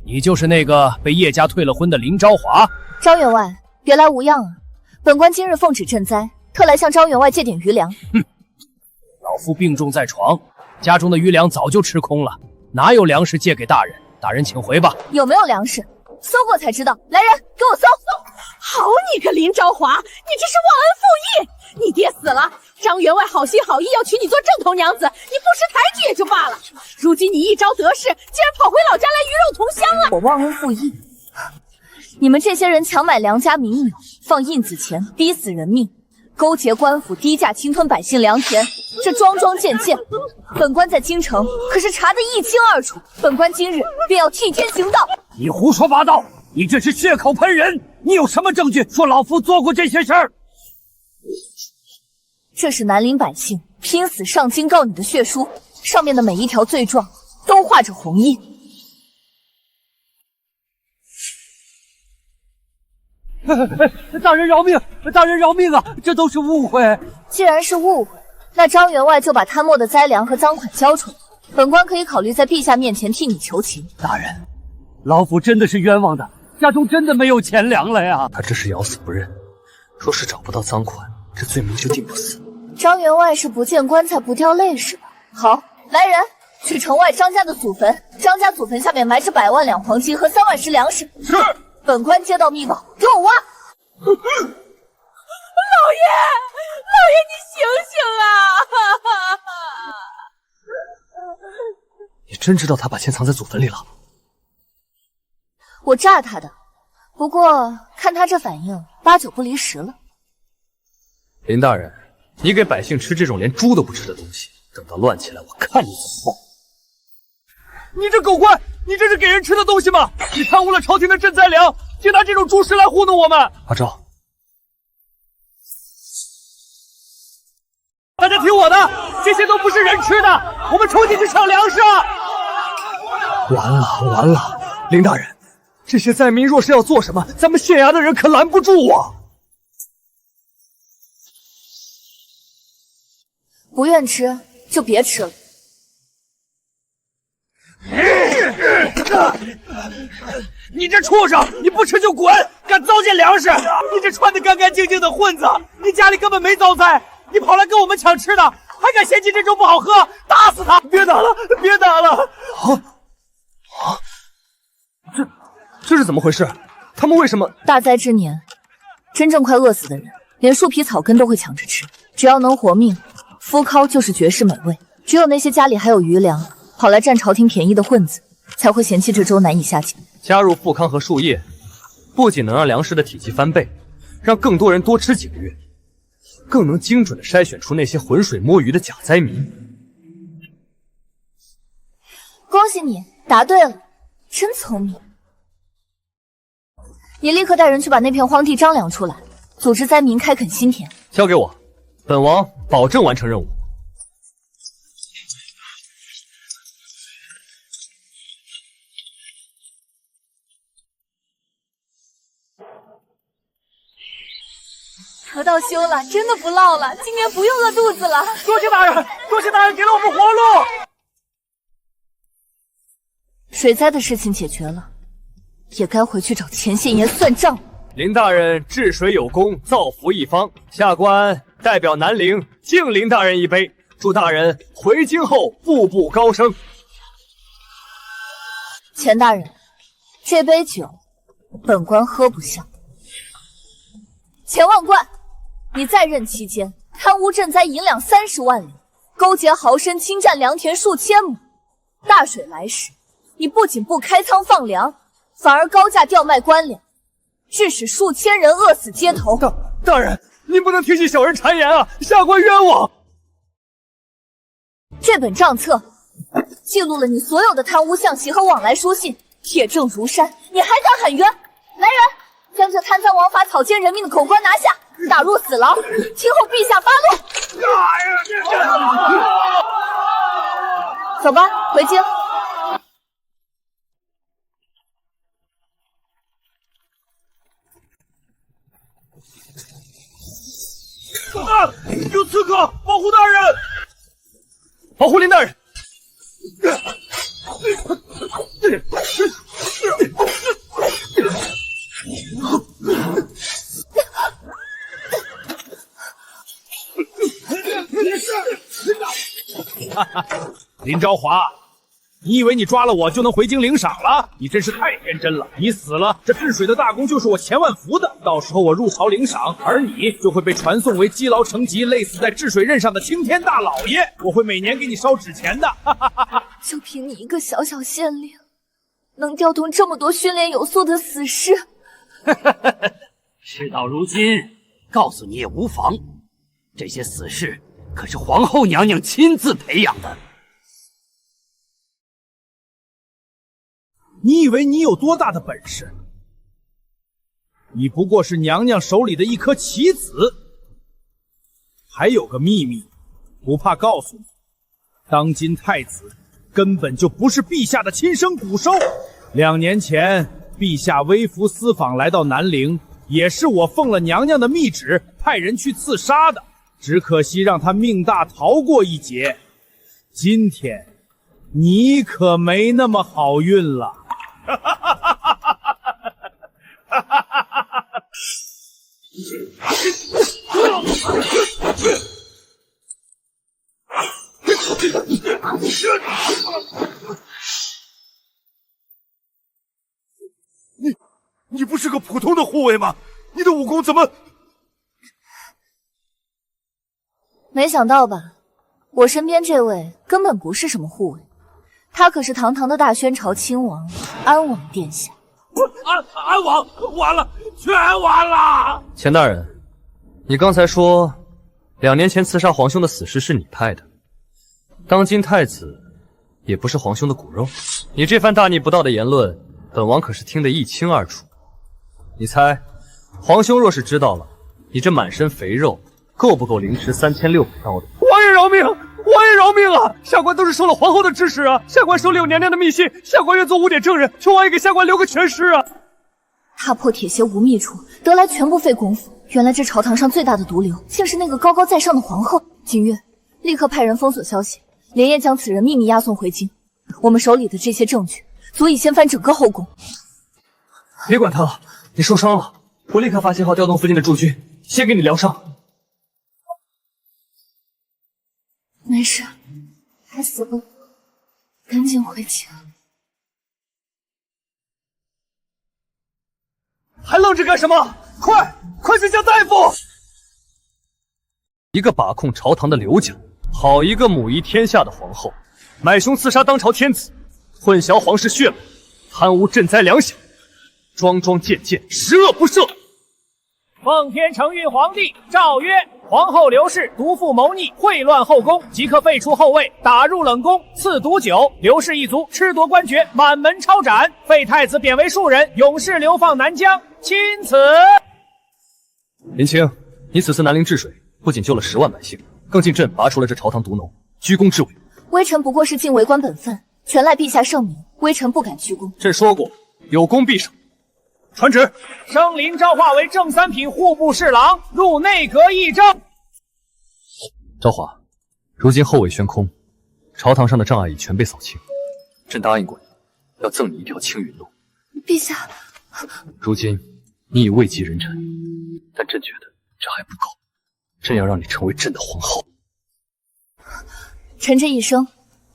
你就是那个被叶家退了婚的林昭华？张员外，别来无恙啊！本官今日奉旨赈灾，特来向张员外借点余粮。老夫病重在床，家中的余粮早就吃空了，哪有粮食借给大人？大人请回吧。有没有粮食？搜过才知道。来人，给我搜！好你个林昭华，你这是忘恩负义！你爹死了，张员外好心好意要娶你做正头娘子，你不识抬举也就罢了，如今你一朝得势，竟然跑回老家来鱼肉同乡了。我忘恩负义？你们这些人强买良家民女，放印子钱，逼死人命，勾结官府低价侵吞百姓良田，这桩桩件件，本官在京城可是查得一清二楚。本官今日便要替天行道。你胡说八道！你这是血口喷人！你有什么证据说老夫做过这些事儿？这是南陵百姓拼死上京告你的血书，上面的每一条罪状都画着红印。大人饶命！大人饶命啊！这都是误会。既然是误会，那张员外就把贪墨的灾粮和赃款交出来，本官可以考虑在陛下面前替你求情。大人，老夫真的是冤枉的，家中真的没有钱粮了呀！他这是咬死不认，若是找不到赃款，这罪名就定不死。张员外是不见棺材不掉泪是吧？好，来人，去城外张家的祖坟，张家祖坟下面埋着100万两黄金和3万石粮食。是。本官接到密报，给我挖！老爷，你醒醒啊！你真知道他把钱藏在祖坟里了？我诈他的，不过看他这反应，8、9不离10了。林大人，你给百姓吃这种连猪都不吃的东西，等到乱起来，我看你怎么办！你这狗官，你这是给人吃的东西吗？你贪污了朝廷的赈灾粮，竟拿这种猪食来糊弄我们！阿昭，大家听我的，这些都不是人吃的，我们冲进去抢粮食！完了，林大人，这些灾民若是要做什么，咱们县衙的人可拦不住啊！不愿吃就别吃了。你这畜生，你不吃就滚！敢糟践粮食！你这穿得干干净净的混子，你家里根本没遭灾，你跑来跟我们抢吃的，还敢嫌弃这粥不好喝？打死他！别打了，别打了！这是怎么回事？他们为什么？大灾之年，真正快饿死的人，连树皮草根都会抢着吃。只要能活命，麸糠就是绝世美味。只有那些家里还有余粮，跑来占朝廷便宜的混子，才会嫌弃这粥难以下咽。加入富康和树叶，不仅能让粮食的体积翻倍，让更多人多吃几个月，更能精准的筛选出那些浑水摸鱼的假灾民。恭喜你，答对了，真聪明。你立刻带人去把那片荒地张扬出来，组织灾民开垦新田。交给我，本王保证完成任务。得道休了，真的不唠了，今年不用饿肚子了。多谢大人，多谢大人给了我们活路。水灾的事情解决了，也该回去找钱县爷算账。林大人治水有功，造福一方，下官代表南陵敬林大人一杯，祝大人回京后步步高升。钱大人，这杯酒本官喝不下。钱万贯，你在任期间贪污赈灾银两30万两，勾结豪绅侵占良田数千亩。大水来时，你不仅不开仓放粮，反而高价调卖官粮，致使数千人饿死街头。大人，您不能听信小人谗言啊！下官冤枉。这本账册记录了你所有的贪污项习和往来书信，铁证如山，你还敢喊冤？来人，将这贪赃枉法、草菅人命的口官拿下，打入死牢，听候陛下发落。走吧，回京。有刺客！保护大人！保护林大人！林昭华，你以为你抓了我就能回京领赏了？你真是太天真了！你死了，这治水的大功就是我钱万福的。到时候我入朝领赏，而你就会被传送为积劳成疾、累死在治水任上的青天大老爷。我会每年给你烧纸钱的。就凭你一个小小县令，能调动这么多训练有素的死士？事到如今，告诉你也无妨。这些死士可是皇后娘娘亲自培养的。你以为你有多大的本事？你不过是娘娘手里的一颗棋子。还有个秘密，不怕告诉你，当今太子根本就不是陛下的亲生骨肉。2年前，陛下微服私访来到南陵，也是我奉了娘娘的密旨，派人去刺杀的。只可惜让他命大，逃过一劫。今天，你可没那么好运了。你不是个普通的护卫吗？你的武功怎么……没想到吧？我身边这位根本不是什么护卫，他可是堂堂的大宣朝亲王安王殿下。安王完了，全完了！钱大人，你刚才说2年前刺杀皇兄的死士是你派的，当今太子也不是皇兄的骨肉，你这番大逆不道的言论，本王可是听得一清二楚。你猜，皇兄若是知道了，你这满身肥肉够不够凌迟3600刀的？王爷饶命！王爷饶命啊！下官都是受了皇后的指使啊！下官手里有娘娘的密信，下官愿做5点证人，求王爷给下官留个全尸啊！踏破铁鞋无觅处，得来全不费功夫。原来这朝堂上最大的毒瘤，竟是那个高高在上的皇后。景月，立刻派人封锁消息，连夜将此人秘密押送回京。我们手里的这些证据，足以掀翻整个后宫。别管他了，你受伤了，我立刻发信号调动附近的驻军，先给你疗伤。没事，还死不了，赶紧回京。还愣着干什么？快去叫大夫！一个把控朝堂的刘家，好一个母仪天下的皇后，买凶刺杀当朝天子，混淆皇室血脉，贪污赈灾粮饷，桩桩件件，十恶不赦。奉天承运皇帝诏曰：皇后刘氏毒妇谋逆，秽乱后宫，即刻废除后位，打入冷宫，赐毒酒。刘氏一族褫夺官爵，满门抄斩，废太子贬为庶人，永世流放南疆。钦此。林清，你此次南陵治水，不仅救了10万百姓，更进朕拔除了这朝堂毒脓，居功至伟。微臣不过是尽为官本分，全赖陛下圣明，微臣不敢居功。朕说过，有功必赏。传旨，升林昭化为正三品户部侍郎，入内阁议政。昭华，如今后位悬空，朝堂上的障碍已全被扫清。朕答应过你，要赠你一条青云路。陛下，如今你已位极人臣，但朕觉得这还不够，朕要让你成为朕的皇后。臣这一生，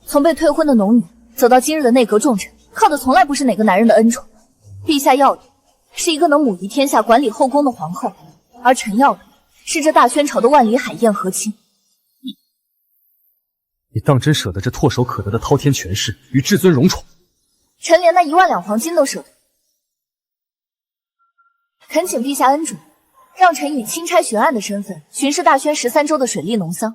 从被退婚的农女走到今日的内阁重臣，靠的从来不是哪个男人的恩宠。陛下要的是一个能母仪天下、管理后宫的皇后，而臣要的是这大宣朝的万里海燕和亲。你当真舍得这唾手可得的滔天权势与至尊荣宠？臣连那1万两黄金都舍得。恳请陛下恩准，让臣以钦差巡按的身份巡视大宣13州的水利农桑。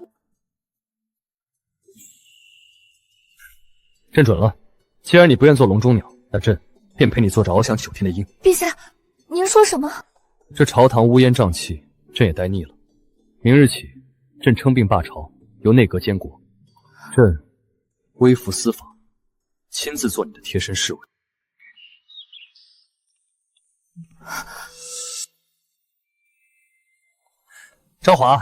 朕准了。既然你不愿做笼中鸟，那朕便陪你做着翱翔9天的鹰。陛下，您说什么？这朝堂乌烟瘴气，朕也待腻了。明日起，朕称病罢朝，由内阁监国。朕微服私访，亲自做你的贴身侍卫。昭华，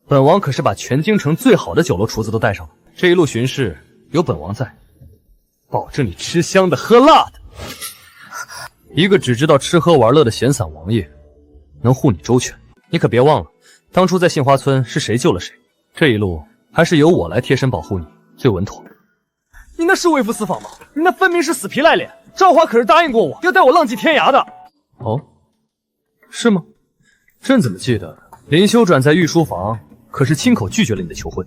本王可是把全京城最好的酒楼厨子都带上了。这一路巡视，有本王在，保证你吃香的喝辣的。一个只知道吃喝玩乐的闲散王爷，能护你周全。你可别忘了，当初在杏花村是谁救了谁。这一路还是由我来贴身保护你，最稳妥。你那是微服私访吗？你那分明是死皮赖脸。昭华可是答应过我，要带我浪迹天涯的。哦，是吗？朕怎么记得林修转在御书房可是亲口拒绝了你的求婚？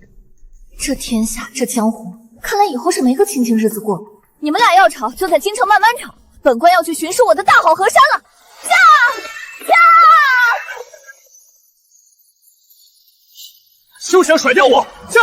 这天下，这江湖，看来以后是没个清静日子过了。你们俩要吵，就在京城慢慢吵。本官要去巡视我的大好河山了。驾！休想甩掉我！驾！